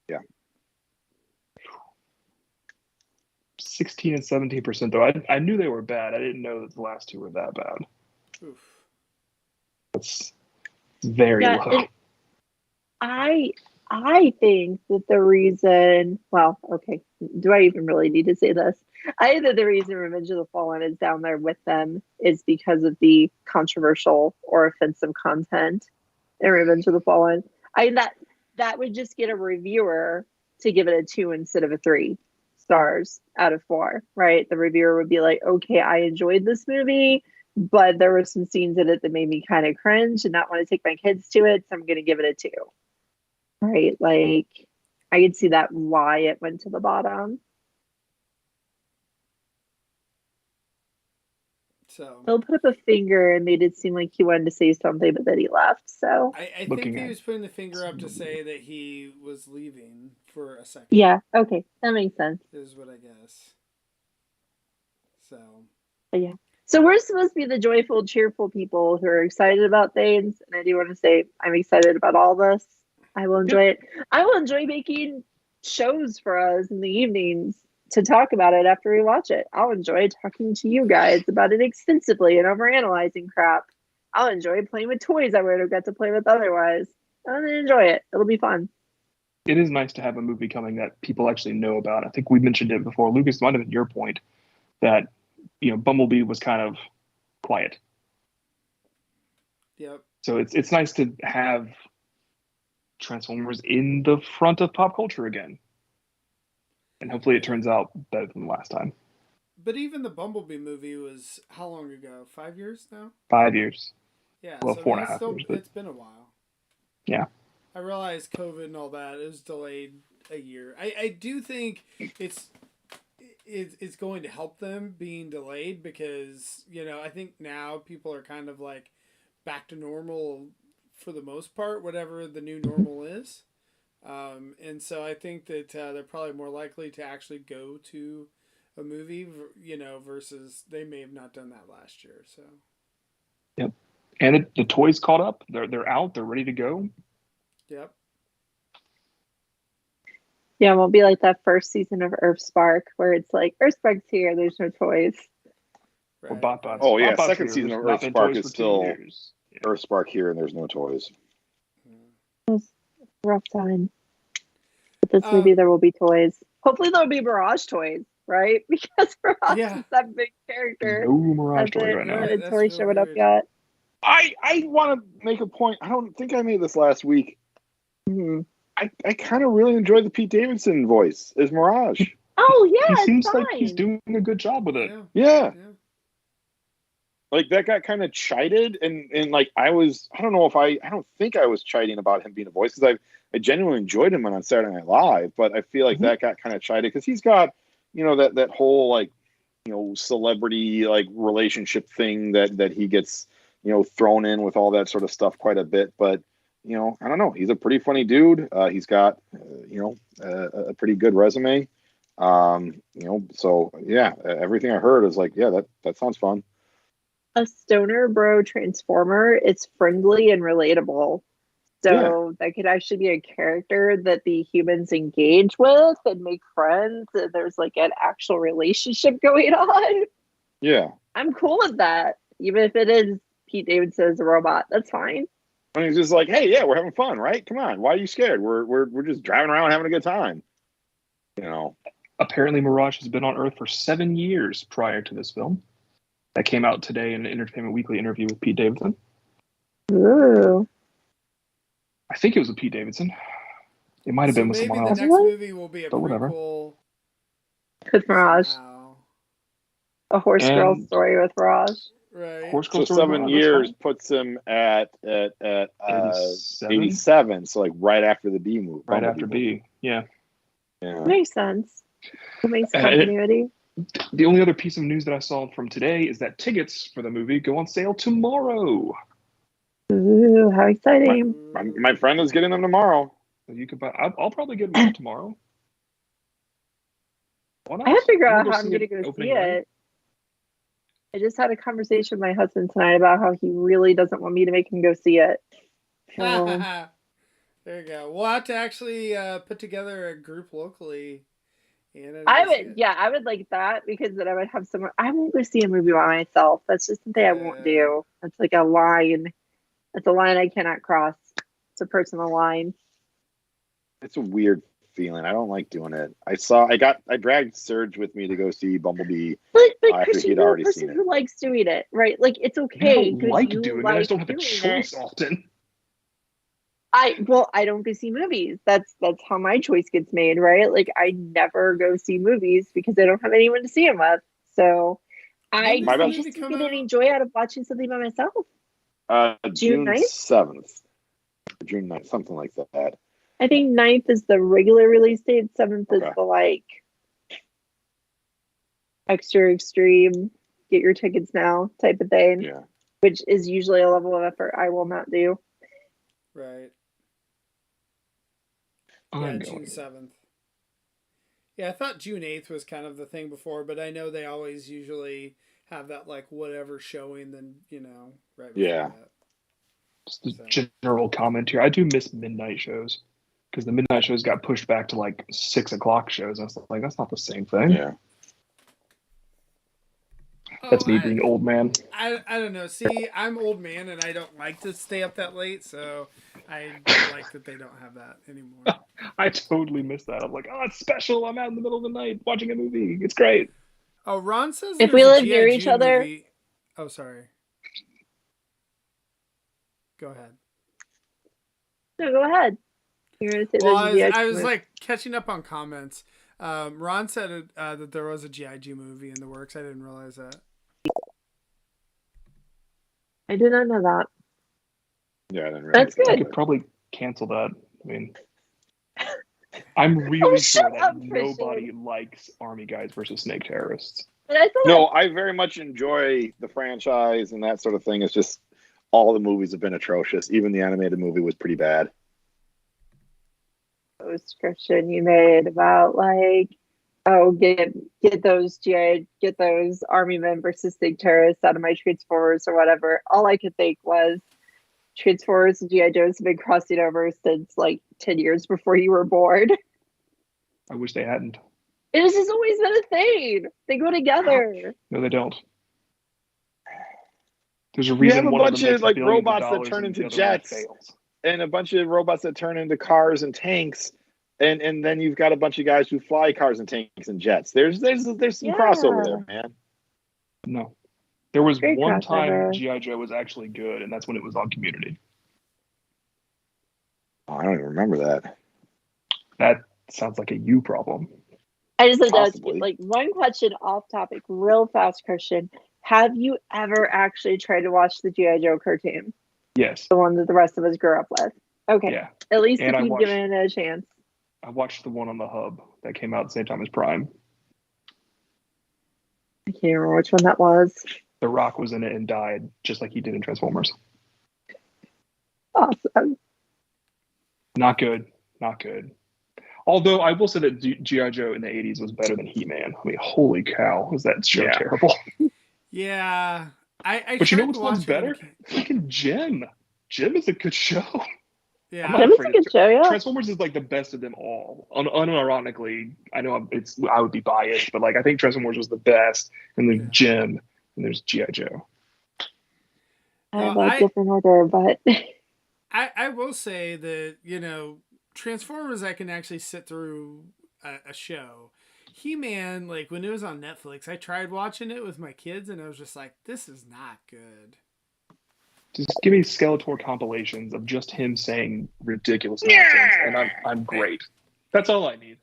Speaker 4: Yeah.
Speaker 5: 16 and 17% though. I knew they were bad. I didn't know that the last two were that bad.
Speaker 2: Oof.
Speaker 5: That's very low.
Speaker 3: I think that the reason, do I even really need to say this? I think that the reason Revenge of the Fallen is down there with them is because of the controversial or offensive content in Revenge of the Fallen. That would just get a reviewer to give it a 2 instead of a 3 stars out of 4, right? The reviewer would be like, okay, I enjoyed this movie, but there were some scenes in it that made me kind of cringe and not want to take my kids to it, so I'm going to give it a 2. Right, like I could see that why it went to the bottom.
Speaker 2: So
Speaker 3: He'll put up a finger and made it seem like he wanted to say something, but then he left. So
Speaker 2: I think he was putting the finger up to say that he was leaving for a second.
Speaker 3: Yeah, okay, that makes sense.
Speaker 2: Is what I guess. So
Speaker 3: yeah. So we're supposed to be the joyful, cheerful people who are excited about things, and I do want to say I'm excited about all this. I will enjoy it. I will enjoy making shows for us in the evenings to talk about it after we watch it. I'll enjoy talking to you guys about it extensively and overanalyzing crap. I'll enjoy playing with toys I would have got to play with otherwise. I'm going to enjoy it. It'll be fun.
Speaker 5: It is nice to have a movie coming that people actually know about. I think we mentioned it before. Lucas, might have been your point that, Bumblebee was kind of quiet.
Speaker 2: Yep.
Speaker 5: So it's nice to have Transformers in the front of pop culture again. And hopefully it turns out better than last time.
Speaker 2: But even the Bumblebee movie was how long ago? 5 years now?
Speaker 5: 5 years.
Speaker 2: Yeah.
Speaker 5: Well,
Speaker 2: so
Speaker 5: 4.5 years. But...
Speaker 2: It's been a while.
Speaker 5: Yeah.
Speaker 2: I realize COVID and all that is delayed a year. I do think it's going to help them being delayed because, I think now people are kind of like back to normal for the most part, whatever the new normal is. And so I think that they're probably more likely to actually go to a movie, versus they may have not done that last year. So.
Speaker 5: Yep. And the toys caught up. They're out. They're ready to go.
Speaker 2: Yep.
Speaker 3: Yeah, it won't be like that first season of Earthspark where it's like, Earthspark's here, there's no toys.
Speaker 5: Right. Or BotBots.
Speaker 4: Oh, yeah,
Speaker 5: BotBots
Speaker 4: second
Speaker 5: here.
Speaker 4: season of Earthspark is still Earthspark here and there's no toys.
Speaker 3: It was a rough time. But this movie, there will be toys. Hopefully there'll be Mirage toys, right? Because Mirage is that big character.
Speaker 5: No Mirage toys right now.
Speaker 3: The toy showing up yet.
Speaker 4: I want to make a point. I don't think I made this last week.
Speaker 3: Mm-hmm.
Speaker 4: I kind of really enjoyed the Pete Davidson voice as Mirage.
Speaker 3: Oh, yeah,
Speaker 5: he seems like he's doing a good job with it.
Speaker 4: Yeah. Like, that got kind of chided, and like, I don't think I was chiding about him being a voice, because I genuinely enjoyed him on Saturday Night Live, but I feel like that got kind of chided, because he's got, that whole, like, celebrity, like, relationship thing that he gets, thrown in with all that sort of stuff quite a bit, but I don't know. He's a pretty funny dude. He's got, a pretty good resume. So yeah, everything I heard is like, yeah, that sounds fun.
Speaker 3: A stoner bro transformer. It's friendly and relatable. So that could actually be a character that the humans engage with and make friends. And there's like an actual relationship going on.
Speaker 4: Yeah.
Speaker 3: I'm cool with that. Even if it is Pete Davidson as a robot, that's fine.
Speaker 4: And he's just like, hey, yeah, we're having fun, right? Come on, why are you scared? We're just driving around having a good time.
Speaker 5: Apparently, Mirage has been on Earth for 7 years prior to this film. That came out today in an Entertainment Weekly interview with Pete Davidson.
Speaker 3: Ooh.
Speaker 5: I think it was with Pete Davidson. It might have been with
Speaker 2: maybe
Speaker 5: someone
Speaker 2: the
Speaker 5: else.
Speaker 2: next movie will be a
Speaker 5: But whatever.
Speaker 2: prequel.
Speaker 3: With Mirage.
Speaker 2: Somehow.
Speaker 3: A horse girl story with Mirage.
Speaker 2: Right.
Speaker 5: Horse girl
Speaker 4: So
Speaker 5: story
Speaker 4: 7
Speaker 5: Mirage,
Speaker 4: years puts him at 87. So like right after the B movie.
Speaker 5: Right after B. Yeah.
Speaker 3: Makes sense. It makes continuity.
Speaker 5: The only other piece of news that I saw from today is that tickets for the movie go on sale tomorrow.
Speaker 3: Ooh, how exciting!
Speaker 4: My friend is getting them tomorrow.
Speaker 5: So you could buy. I'll probably get mine tomorrow.
Speaker 3: I have to figure out how I'm going to go see it. I just had a conversation with my husband tonight about how he really doesn't want me to make him go see it.
Speaker 2: There you go. We'll have to actually put together a group locally.
Speaker 3: I would like that, because then I would have someone. I won't go see a movie by myself. That's just something I won't do. That's like a line. That's a line I cannot cross. It's a personal line.
Speaker 4: It's a weird feeling. I don't like doing it. I dragged Serge with me to go see Bumblebee.
Speaker 3: But Christian, you're a person who likes doing it, right? Like, it's okay.
Speaker 5: I don't like doing it. I just don't have a choice often.
Speaker 3: I don't go see movies. That's how my choice gets made, right? Like, I never go see movies because I don't have anyone to see them with. So I just don't get any joy out of watching something by myself.
Speaker 4: June 7th. June 9th, something like that.
Speaker 3: I think 9th is the regular release date. 7th is the like extra extreme, get your tickets now type of thing.
Speaker 4: Yeah.
Speaker 3: Which is usually a level of effort I will not do.
Speaker 2: Right. June 7th. Yeah, I thought June 8th was kind of the thing before, but I know they always usually have that like whatever showing, then right before that.
Speaker 5: Just the general comment here. I do miss midnight shows, because the midnight shows got pushed back to like 6 o'clock shows. I was like, that's not the same thing.
Speaker 4: Yeah.
Speaker 5: That's me being old man.
Speaker 2: I don't know. See, I'm old man and I don't like to stay up that late, so I don't like that they don't have that anymore.
Speaker 5: I totally miss that. I'm like, it's special. I'm out in the middle of the night watching a movie. It's great.
Speaker 2: Oh, Ron says
Speaker 3: if we live near each other.
Speaker 2: Oh, sorry. Go ahead.
Speaker 3: No, go ahead. You're gonna say
Speaker 2: I was like catching up on comments. Ron said that there was a G.I. Joe movie in the works. I didn't realize that.
Speaker 3: I did not know that.
Speaker 4: Yeah, I didn't realize
Speaker 3: that's good.
Speaker 5: I could probably cancel that. I mean, I'm really sure that nobody likes Army Guys versus Snake Terrorists.
Speaker 4: I very much enjoy the franchise and that sort of thing. It's just all the movies have been atrocious. Even the animated movie was pretty bad.
Speaker 3: Description you made about like, get those Army men versus Snake Terrorists out of my Transformers or whatever. All I could think was Transformers and G.I. Joes have been crossing over since like 10 years before you were born.
Speaker 5: I wish they hadn't.
Speaker 3: It has just always been a thing. They go together.
Speaker 5: No, they don't. There's a reason.
Speaker 4: You have a bunch of like robots that turn into jets, and a bunch of robots that turn into cars and tanks, and then you've got a bunch of guys who fly cars and tanks and jets. There's some crossover there, man.
Speaker 5: No, there was one time G.I. Joe was actually good, and that's when it was on Community.
Speaker 4: Oh, I don't even remember that.
Speaker 5: That sounds like a you problem.
Speaker 3: I just like one question off topic, real fast, Christian. Have you ever actually tried to watch the G.I. Joe cartoon?
Speaker 5: Yes.
Speaker 3: The one that the rest of us grew up with. Okay.
Speaker 5: Yeah.
Speaker 3: At least if you've given it a chance.
Speaker 5: I watched the one on the Hub that came out at the same time as Prime.
Speaker 3: I can't remember which one that was.
Speaker 5: The Rock was in it and died, just like he did in Transformers.
Speaker 3: Awesome.
Speaker 5: Not good. Not good. Although I will say that G.I. Joe in the 80s was better than He-Man. I mean, holy cow, was that show terrible?
Speaker 2: Yeah.
Speaker 5: But you know which one's better? Fucking Jim. Jim is a good show.
Speaker 2: Yeah.
Speaker 3: Jim is a good show, yeah.
Speaker 5: Transformers is like the best of them all. Unironically, I know I would be biased, but like I think Transformers was the best, and then Jim, and there's G.I. Joe.
Speaker 3: I have a different order, but
Speaker 2: I will say that, Transformers I can actually sit through a show. He-Man, like when it was on Netflix, I tried watching it with my kids and I was just like, this is not good.
Speaker 5: Just give me Skeletor compilations of just him saying ridiculous nonsense, and I'm great. That's all I need.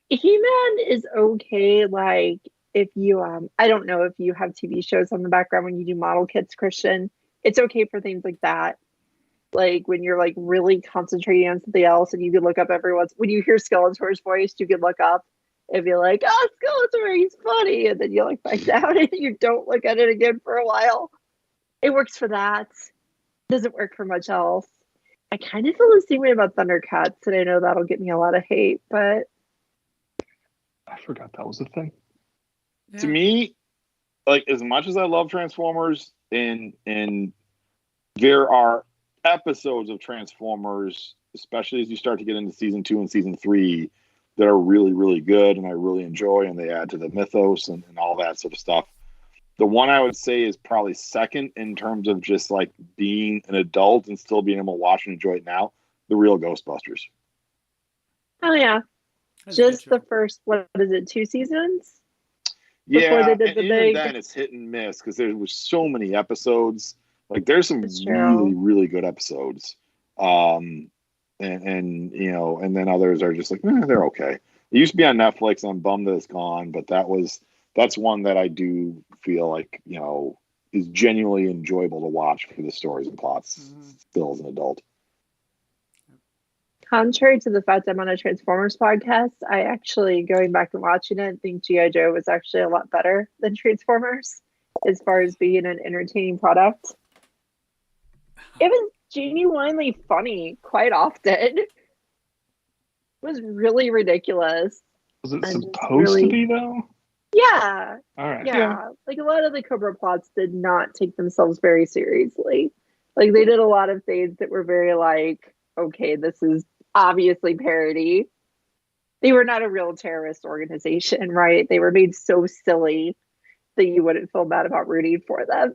Speaker 3: He-Man is okay, like, if you, I don't know if you have TV shows on the background when you do model kits, Christian. It's okay for things like that. Like, when you're, like, really concentrating on something else and you can look up when you hear Skeletor's voice, you can look up and be like, oh, Skeletor, he's funny. And then you look back down and you don't look at it again for a while. It works for that. Doesn't work for much else. I kind of feel the same way about Thundercats, and I know that'll get me a lot of hate, but
Speaker 5: I forgot that was a thing.
Speaker 4: Yeah. To me, like, as much as I love Transformers, and there are episodes of Transformers, especially as you start to get into season 2 and season 3, that are really, really good, and I really enjoy, and they add to the mythos and all that sort of stuff. The one I would say is probably second in terms of just like being an adult and still being able to watch and enjoy it now, the real Ghostbusters.
Speaker 3: Oh yeah.
Speaker 2: That's
Speaker 3: just the first, what is it, 2 seasons?
Speaker 4: Yeah, they did even then it's hit and miss because there was so many episodes. Like there's some really, really good episodes. And you know, and then others are just like, they're okay. It used to be on Netflix, and I'm bummed that it's gone, but that's one that I do feel like, you know, is genuinely enjoyable to watch for the stories and plots still as an adult.
Speaker 3: Contrary to the fact I'm on a Transformers podcast, I actually, going back and watching it, think G.I. Joe was actually a lot better than Transformers as far as being an entertaining product. It was genuinely funny quite often. It was really ridiculous.
Speaker 5: Was it supposed to be, though?
Speaker 3: Yeah.
Speaker 5: All right.
Speaker 3: Yeah. Like, a lot of the Cobra plots did not take themselves very seriously. Like, they did a lot of things that were very like, okay, this is obviously parody. They were not a real terrorist organization, right? They were made so silly that you wouldn't feel bad about rooting for them.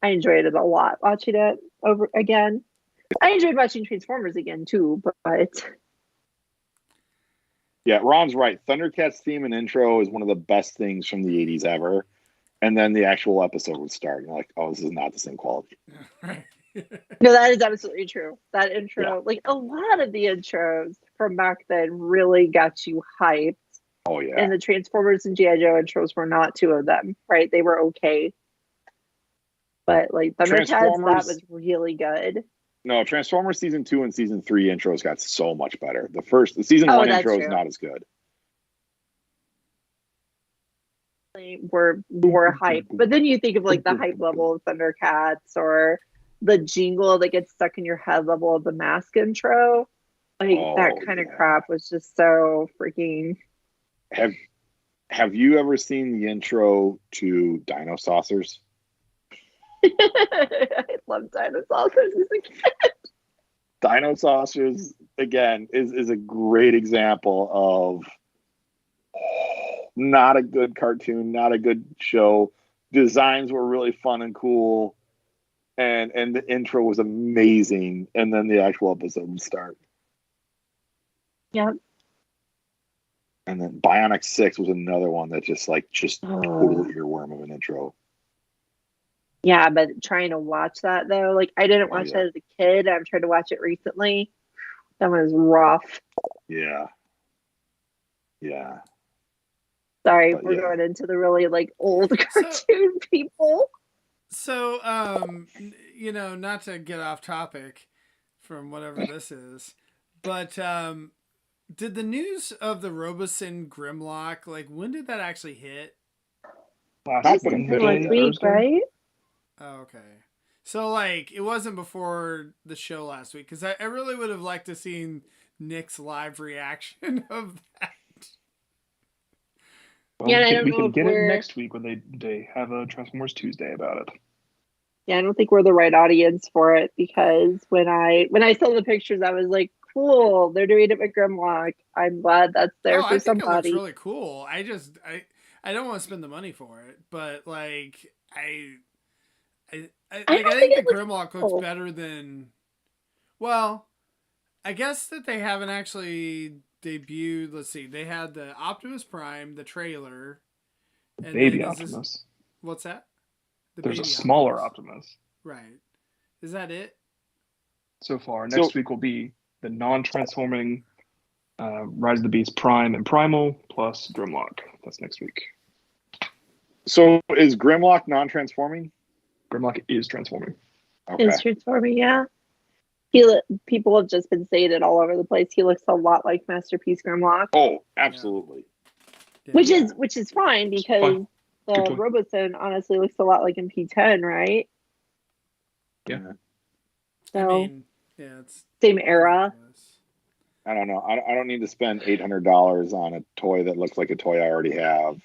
Speaker 3: I enjoyed it a lot watching it over again. I enjoyed watching Transformers again too, but
Speaker 4: yeah, Ron's right. Thundercats theme and intro is one of the best things from the 80s ever. And then the actual episode would start. And you're like, oh, this is not the same quality.
Speaker 3: No, that is absolutely true. That intro, like a lot of the intros from back then really got you hyped.
Speaker 4: Oh, yeah.
Speaker 3: And the Transformers and G.I. Joe intros were not 2 of them, right? They were okay. But like Thundercats, that was really good.
Speaker 4: No, Transformers season 2 and season 3 intros got so much better. The season 1 intro is not as good.
Speaker 3: Were more hype, but then you think of like the hype level of Thundercats or the jingle that gets stuck in your head level of the Mask intro. Like that kind of crap was just so freaking.
Speaker 4: Have you ever seen the intro to Dino Saucers?
Speaker 3: I love Dino Saucers as a kid.
Speaker 4: Dino Saucers again is a great example of not a good cartoon, not a good show. Designs were really fun and cool, and the intro was amazing, and then the actual episode would start.
Speaker 3: Yeah.
Speaker 4: And then Bionic 6 was another one that just total earworm of an intro.
Speaker 3: Yeah, but trying to watch that though, like I didn't watch that as a kid. I'm trying to watch it recently. That was rough.
Speaker 4: Yeah. Yeah.
Speaker 3: Sorry, we're going into the really like old cartoon people.
Speaker 2: So, you know, not to get off topic from whatever this is, but did the news of the Robosin Grimlock, like when did that actually hit?
Speaker 5: Last
Speaker 3: week, right?
Speaker 2: Oh, okay. So, like, it wasn't before the show last week, because I really would have liked to seen Nick's live reaction of that.
Speaker 5: Well, yeah, we can get it next week when they have a Transformers Tuesday about it.
Speaker 3: Yeah, I don't think we're the right audience for it, because when I saw the pictures, I was like, cool, they're doing it with Grimlock. I'm glad that's there for somebody.
Speaker 2: I think it looks really cool. I don't want to spend the money for it, but like I think the Grimlock looks better than. Well, I guess that they haven't actually debuted. Let's see, they had the Optimus Prime, the trailer, and
Speaker 5: Baby Optimus.
Speaker 2: What's that?
Speaker 5: There's a smaller Optimus.
Speaker 2: Right. Is that it?
Speaker 5: So far. Next week will be the non-transforming Rise of the Beast Prime and Primal plus Grimlock. That's next week.
Speaker 4: So is Grimlock non-transforming?
Speaker 5: Grimlock is transforming.
Speaker 4: Okay.
Speaker 3: Is transforming, yeah. People have just been saying it all over the place. He looks a lot like Masterpiece Grimlock.
Speaker 4: Oh, absolutely.
Speaker 2: Yeah.
Speaker 3: Which is fine because the Robozone honestly looks a lot like in P10, right?
Speaker 5: Yeah.
Speaker 3: So,
Speaker 2: I mean, yeah, it's
Speaker 3: same era.
Speaker 4: I don't know. I don't need to spend $800 on a toy that looks like a toy I already have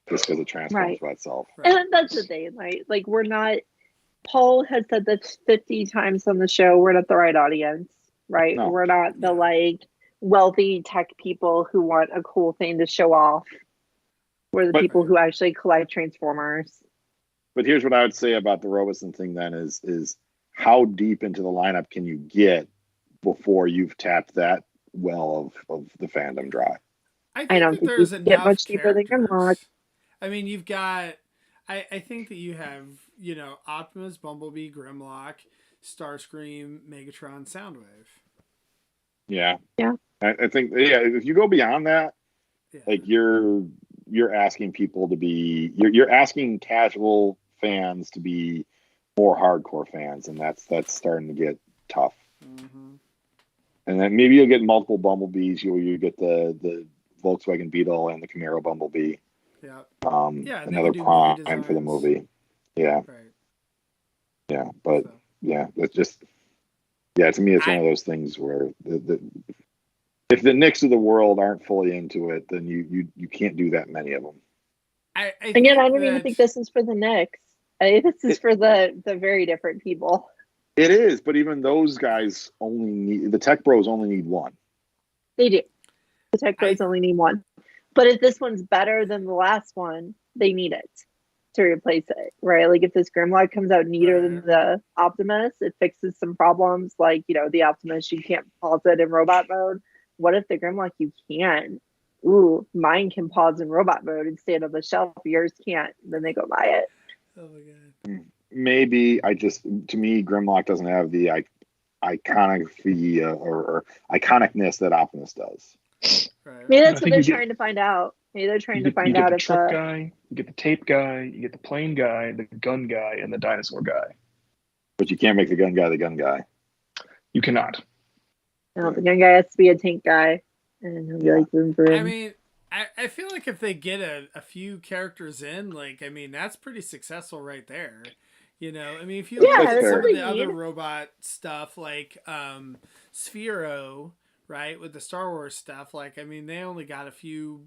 Speaker 4: just because it transforms by itself.
Speaker 3: Right. And that's the thing, right? Like, we're not. Paul has said this 50 times on the show. We're not the right audience, right? No. We're not the like wealthy tech people who want a cool thing to show off. We're the people who actually collect Transformers.
Speaker 4: But here's what I would say about the Roboson thing then is how deep into the lineup can you get before you've tapped that well of the fandom dry?
Speaker 3: I don't think you get much deeper than Grimlock.
Speaker 2: I mean, you've got... I think that you have, Optimus, Bumblebee, Grimlock, Starscream, Megatron, Soundwave.
Speaker 4: Yeah. Yeah. I think, if you go beyond that, like you're asking people to be, you're asking casual fans to be more hardcore fans, and that's starting to get tough. Mm-hmm. And then maybe you'll get multiple Bumblebees. You get the Volkswagen Beetle and the Camaro Bumblebee.
Speaker 2: Yeah.
Speaker 4: Another prime for the movie. Yeah.
Speaker 2: Right.
Speaker 4: Yeah, but it's just to me it's one of those things where if the Knicks of the world aren't fully into it, then you can't do that many of them.
Speaker 3: I don't even think this is for the Knicks. This is for the very different people.
Speaker 4: It is, but even those guys the tech bros only need one.
Speaker 3: They do. The tech bros only need one. But if this one's better than the last one, they need it to replace it, right? Like if this Grimlock comes out neater than the Optimus, it fixes some problems. Like, the Optimus, you can't pause it in robot mode. What if the Grimlock you can? Ooh, mine can pause in robot mode and stand on the shelf. Yours can't. Then they go buy it.
Speaker 2: Oh my god.
Speaker 4: Maybe to me, Grimlock doesn't have the iconic or iconicness that Optimus does.
Speaker 3: Right. Maybe that's what they're trying to find out. Maybe they're trying to find out
Speaker 5: if the truck guy, you get the tape guy, you get the plane guy, the gun guy, and the dinosaur guy.
Speaker 4: But you can't make the gun guy the gun guy.
Speaker 5: You cannot.
Speaker 3: No, the gun guy has to be a tank guy, and he'll be like room for him.
Speaker 2: I mean, I feel like if they get a few characters in, that's pretty successful right there. I mean, if you look at some of the other robot stuff, like Sphero, right, with the Star Wars stuff, they only got a few,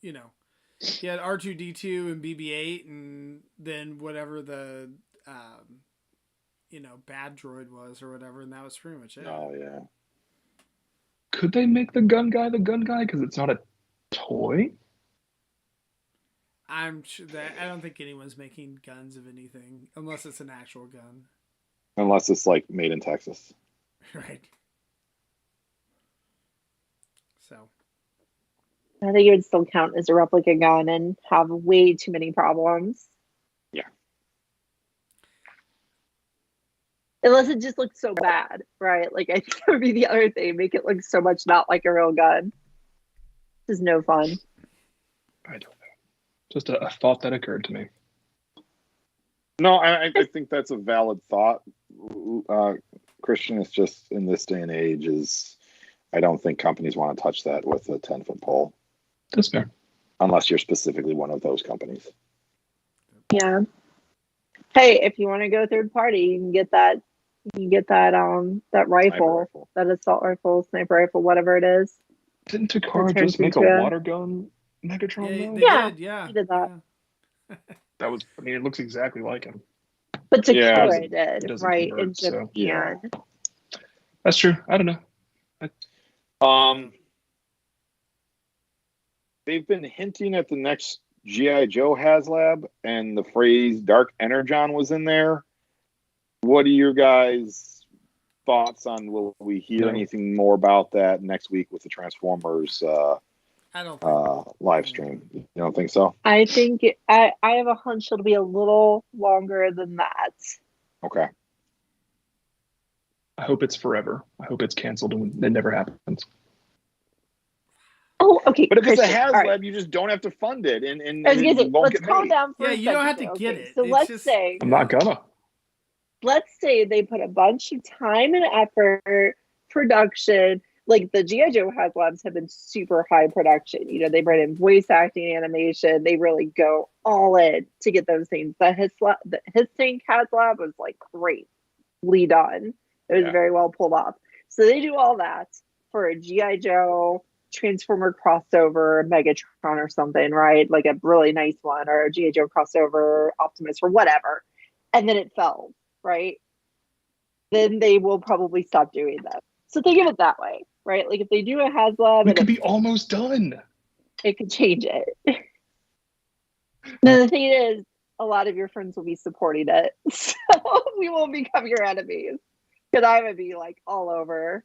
Speaker 2: you had R2-D2 and BB-8, and then whatever the, bad droid was or whatever, and that was pretty much it.
Speaker 4: Oh, yeah.
Speaker 5: Could they make the gun guy because it's not a toy?
Speaker 2: I'm sure that I don't think anyone's making guns of anything unless it's an actual gun.
Speaker 4: Unless it's made in Texas.
Speaker 2: Right. So.
Speaker 3: I think it would still count as a replica gun and have way too many problems.
Speaker 4: Yeah.
Speaker 3: Unless it just looks so bad, right? I think that would be the other thing. Make it look so much not like a real gun. Just no fun.
Speaker 5: I don't know. Just a thought that occurred to me.
Speaker 4: No, I think that's a valid thought. Christian, is just in this day and age I don't think companies want to touch that with a 10-foot pole.
Speaker 5: That's fair.
Speaker 4: Unless you're specifically one of those companies.
Speaker 3: Yeah. Hey, if you want to go third party, you can get that that rifle, that assault rifle, sniper rifle, whatever it is.
Speaker 5: Didn't Takara just make a water gun Megatron?
Speaker 3: He did that.
Speaker 2: Yeah.
Speaker 5: That was, it looks exactly like him.
Speaker 3: But Takara did, right?
Speaker 5: Convert,
Speaker 3: in Japan.
Speaker 5: So, yeah. That's true. I don't know.
Speaker 4: They've been hinting at the next G.I. Joe HasLab, and the phrase Dark Energon was in there. What are your guys' thoughts on, will we hear anything more about that next week with the Transformers
Speaker 2: I don't think
Speaker 4: live stream. You don't think so?
Speaker 3: I think I have a hunch it'll be a little longer than that.
Speaker 4: Okay.
Speaker 5: I hope it's forever. I hope it's canceled and it never happens.
Speaker 3: Oh, okay.
Speaker 4: But if
Speaker 3: Christian,
Speaker 4: it's a HasLab,
Speaker 3: right.
Speaker 4: you just don't have to fund it, and
Speaker 3: I was gonna say,
Speaker 4: won't
Speaker 3: let's
Speaker 4: get
Speaker 3: calm
Speaker 4: made.
Speaker 3: down for a
Speaker 2: you
Speaker 3: second.
Speaker 2: don't have to get it.
Speaker 3: So
Speaker 2: It's
Speaker 3: let's
Speaker 2: just,
Speaker 3: say
Speaker 5: I'm not gonna.
Speaker 3: let's say they put a bunch of time and effort, production. Like the G.I. Joe HasLabs have been super high production. You know, they bring in voice acting, animation. They really go all in to get those things. The Hissink HasLab was like greatly done. It was very well pulled off. So they do all that for a G.I. Joe Transformer crossover, Megatron or something, right? Like a really nice one, or a G.I. Joe crossover, Optimus or whatever. And then it fell, right? Then they will probably stop doing that. So think of it that way, right? Like if they do a HasLab,
Speaker 5: We could be almost done.
Speaker 3: It could change it. Now the thing is, a lot of your friends will be supporting it, so we won't become your enemies. Because I would be like all over,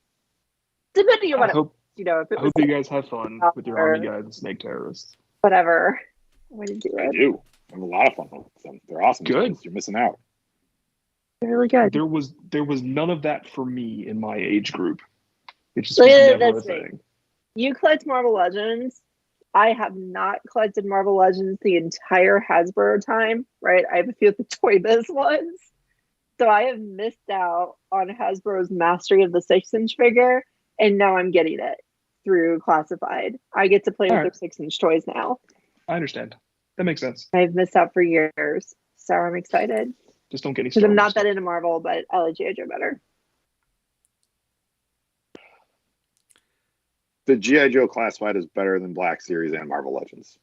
Speaker 3: depending on what if it
Speaker 5: I
Speaker 3: was.
Speaker 5: hope you guys have fun with your army guys and snake terrorists.
Speaker 3: Whatever. I want to do it.
Speaker 4: I do. I have a lot of fun with them. They're awesome.
Speaker 5: Good.
Speaker 4: You're missing out.
Speaker 3: They're really good.
Speaker 5: There was none of that for me in my age group. It just was never a thing.
Speaker 3: You collect Marvel Legends. I have not collected Marvel Legends the entire Hasbro time, right? I have a few of the Toy Biz ones. So I have missed out on Hasbro's mastery of the 6-inch figure, and now I'm getting it through Classified. I get to play with their 6-inch toys now.
Speaker 5: I understand. That makes sense.
Speaker 3: I've missed out for years, so I'm excited.
Speaker 5: Just don't get any
Speaker 3: because I'm not that into Marvel, but I like G.I. Joe better.
Speaker 4: The G.I. Joe Classified is better than Black Series and Marvel Legends.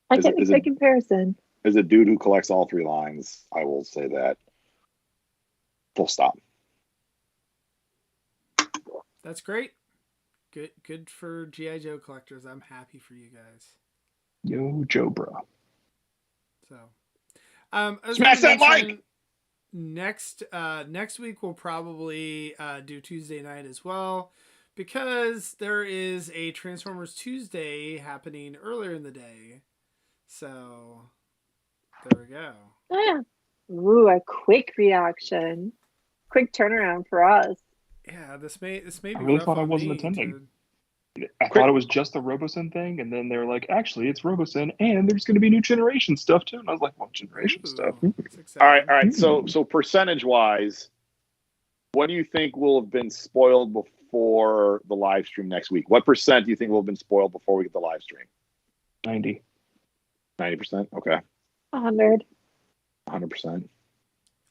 Speaker 3: I can't make that comparison.
Speaker 4: As a dude who collects all three lines, I will say that. Full stop.
Speaker 2: That's great. Good for G.I. Joe collectors. I'm happy for you guys.
Speaker 5: Yo, Joe, bro.
Speaker 2: So,
Speaker 4: smash that like.
Speaker 2: Next week we'll probably do Tuesday night as well, because there is a Transformers Tuesday happening earlier in the day. So there we go.
Speaker 3: Oh, yeah. Ooh, a quick reaction. Quick turnaround for us.
Speaker 2: Yeah, this may be.
Speaker 5: I really thought I wasn't attending. I thought it was just the Robosen thing, and then they were like, actually, it's Robosen, and there's going to be new generation stuff, too. And I was like, what generation stuff?
Speaker 4: All right. So percentage-wise, what do you think will have been spoiled before the live stream next week? What percent do you think will have been spoiled before we get the live stream?
Speaker 5: 90.
Speaker 4: 90%? Okay.
Speaker 3: 100.
Speaker 4: 100%.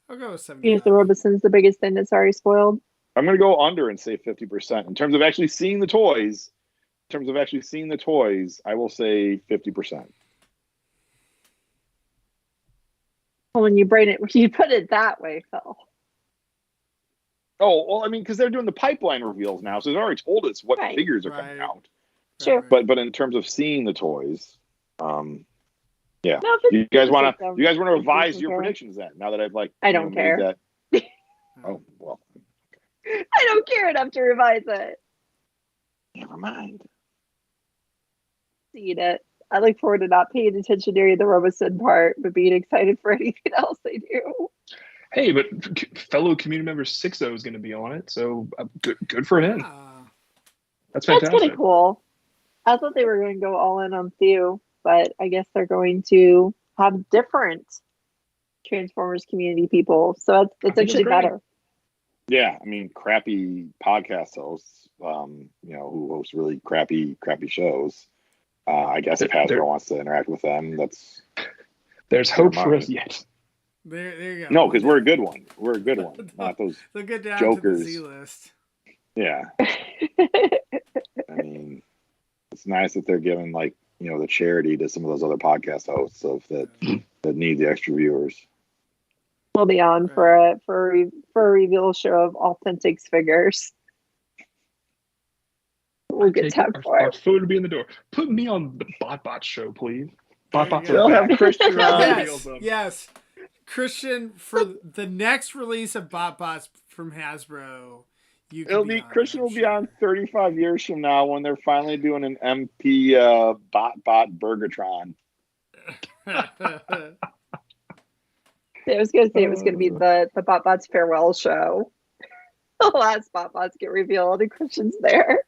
Speaker 2: I'll go with 75.
Speaker 3: Because the Robosen's the biggest thing that's already spoiled.
Speaker 4: I'm going to go under and say 50%. In terms of actually seeing the toys, I will say 50%.
Speaker 3: Well, when you put it that way, Phil.
Speaker 4: Oh, well, I mean, because they're doing the pipeline reveals now, so they've already told us what figures are coming out.
Speaker 3: Sure.
Speaker 4: But in terms of seeing the toys, yeah.
Speaker 3: No,
Speaker 4: you guys want to revise your predictions then? Now that I've
Speaker 3: I don't care.
Speaker 4: Oh well.
Speaker 3: I don't care enough to revise it.
Speaker 4: Never mind.
Speaker 3: Seeing it. I look forward to not paying attention during the Robosen part, but being excited for anything else they do.
Speaker 5: Hey, but fellow community member 6-0 is going to be on it, so good for him. That's fantastic.
Speaker 3: That's kind of cool. I thought they were going to go all in on Theo, but I guess they're going to have different Transformers community people, so it's actually better.
Speaker 4: Yeah, I mean, crappy podcast hosts, who host really crappy shows. I guess if Hasbro wants to interact with them,
Speaker 5: there's hope for us yet.
Speaker 2: There you go.
Speaker 4: No, because we're a good one. We're a good one, not those jokers.
Speaker 2: To the Z-list.
Speaker 4: Yeah. I mean, it's nice that they're giving the charity to some of those other podcast hosts that need the extra viewers.
Speaker 3: We'll be on for a reveal show of authentic figures. We'll get time for it.
Speaker 5: Our food will be in the door. Put me on the Bot show, please.
Speaker 4: They'll have Christian
Speaker 2: Yes. Christian, for the next release of BotBots from Hasbro,
Speaker 4: Christian will be on 35 years from now when they're finally doing an MP bot Burgertron.
Speaker 3: I was going to say it was going to be the BotBot's farewell show. The last BotBots get revealed and Christian's there.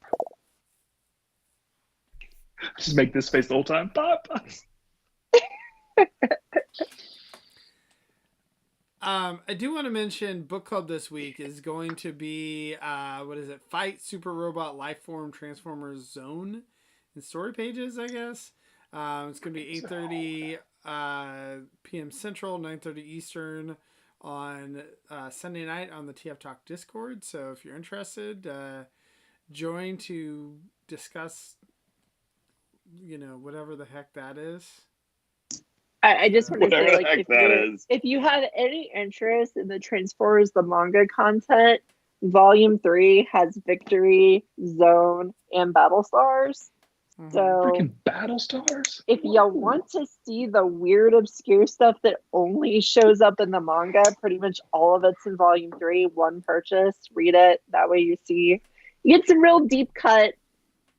Speaker 5: Just make this face the whole time. BotBots.
Speaker 2: I do want to mention book club this week is going to be Fight Super Robot Lifeform Transformers Zone and Story Pages, I guess. It's going to be 8:30 p.m. Central, 9:30 Eastern on Sunday night on the TF Talk Discord. So if you're interested, join to discuss, whatever the heck that is.
Speaker 3: I just want to say, like, if you have any interest in the Transformers the manga content, Volume 3 has Victory, Zone, and Battlestars. So
Speaker 5: freaking Battlestars.
Speaker 3: If you want to see the weird, obscure stuff that only shows up in the manga, pretty much all of it's in Volume 3. One purchase, read it. That way you get some real deep cut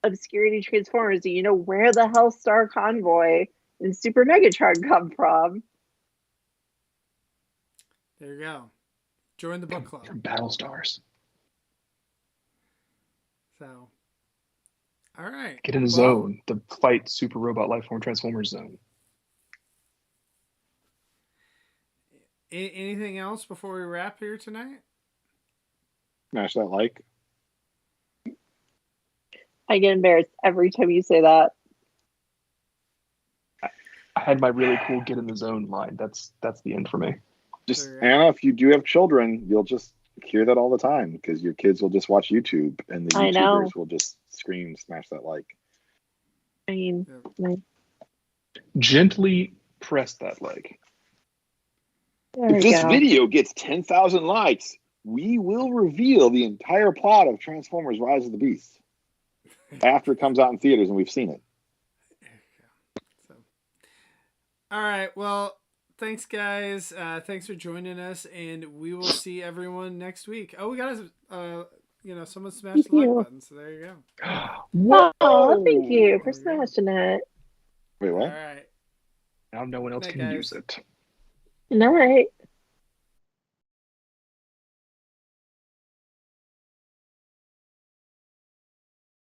Speaker 3: obscurity Transformers. Do you know where the hell Star Convoy and Super Megatron come from?
Speaker 2: There you go. Join the book club.
Speaker 5: From Battlestars.
Speaker 2: So, all right.
Speaker 5: Get in the zone. The Fight Super Robot Lifeform Transformers zone.
Speaker 2: Anything else before we wrap here tonight?
Speaker 4: Smash that like.
Speaker 3: I get embarrassed every time you say that.
Speaker 5: I had my really cool get in the zone line. That's the end for me.
Speaker 4: Just Anna, if you do have children, you'll just hear that all the time because your kids will just watch YouTube and the YouTubers will just scream, smash that like.
Speaker 3: I mean,
Speaker 5: gently press that like.
Speaker 4: If this video gets 10,000 likes, we will reveal the entire plot of Transformers: Rise of the Beast after it comes out in theaters and we've seen it.
Speaker 2: All right. Well, thanks, guys. Thanks for joining us, and we will see everyone next week. Oh, we got someone smashed the like button, so there you go.
Speaker 3: Oh, thank you for smashing it.
Speaker 4: Wait, what?
Speaker 2: All right.
Speaker 5: Now no one else can use it.
Speaker 3: Good night.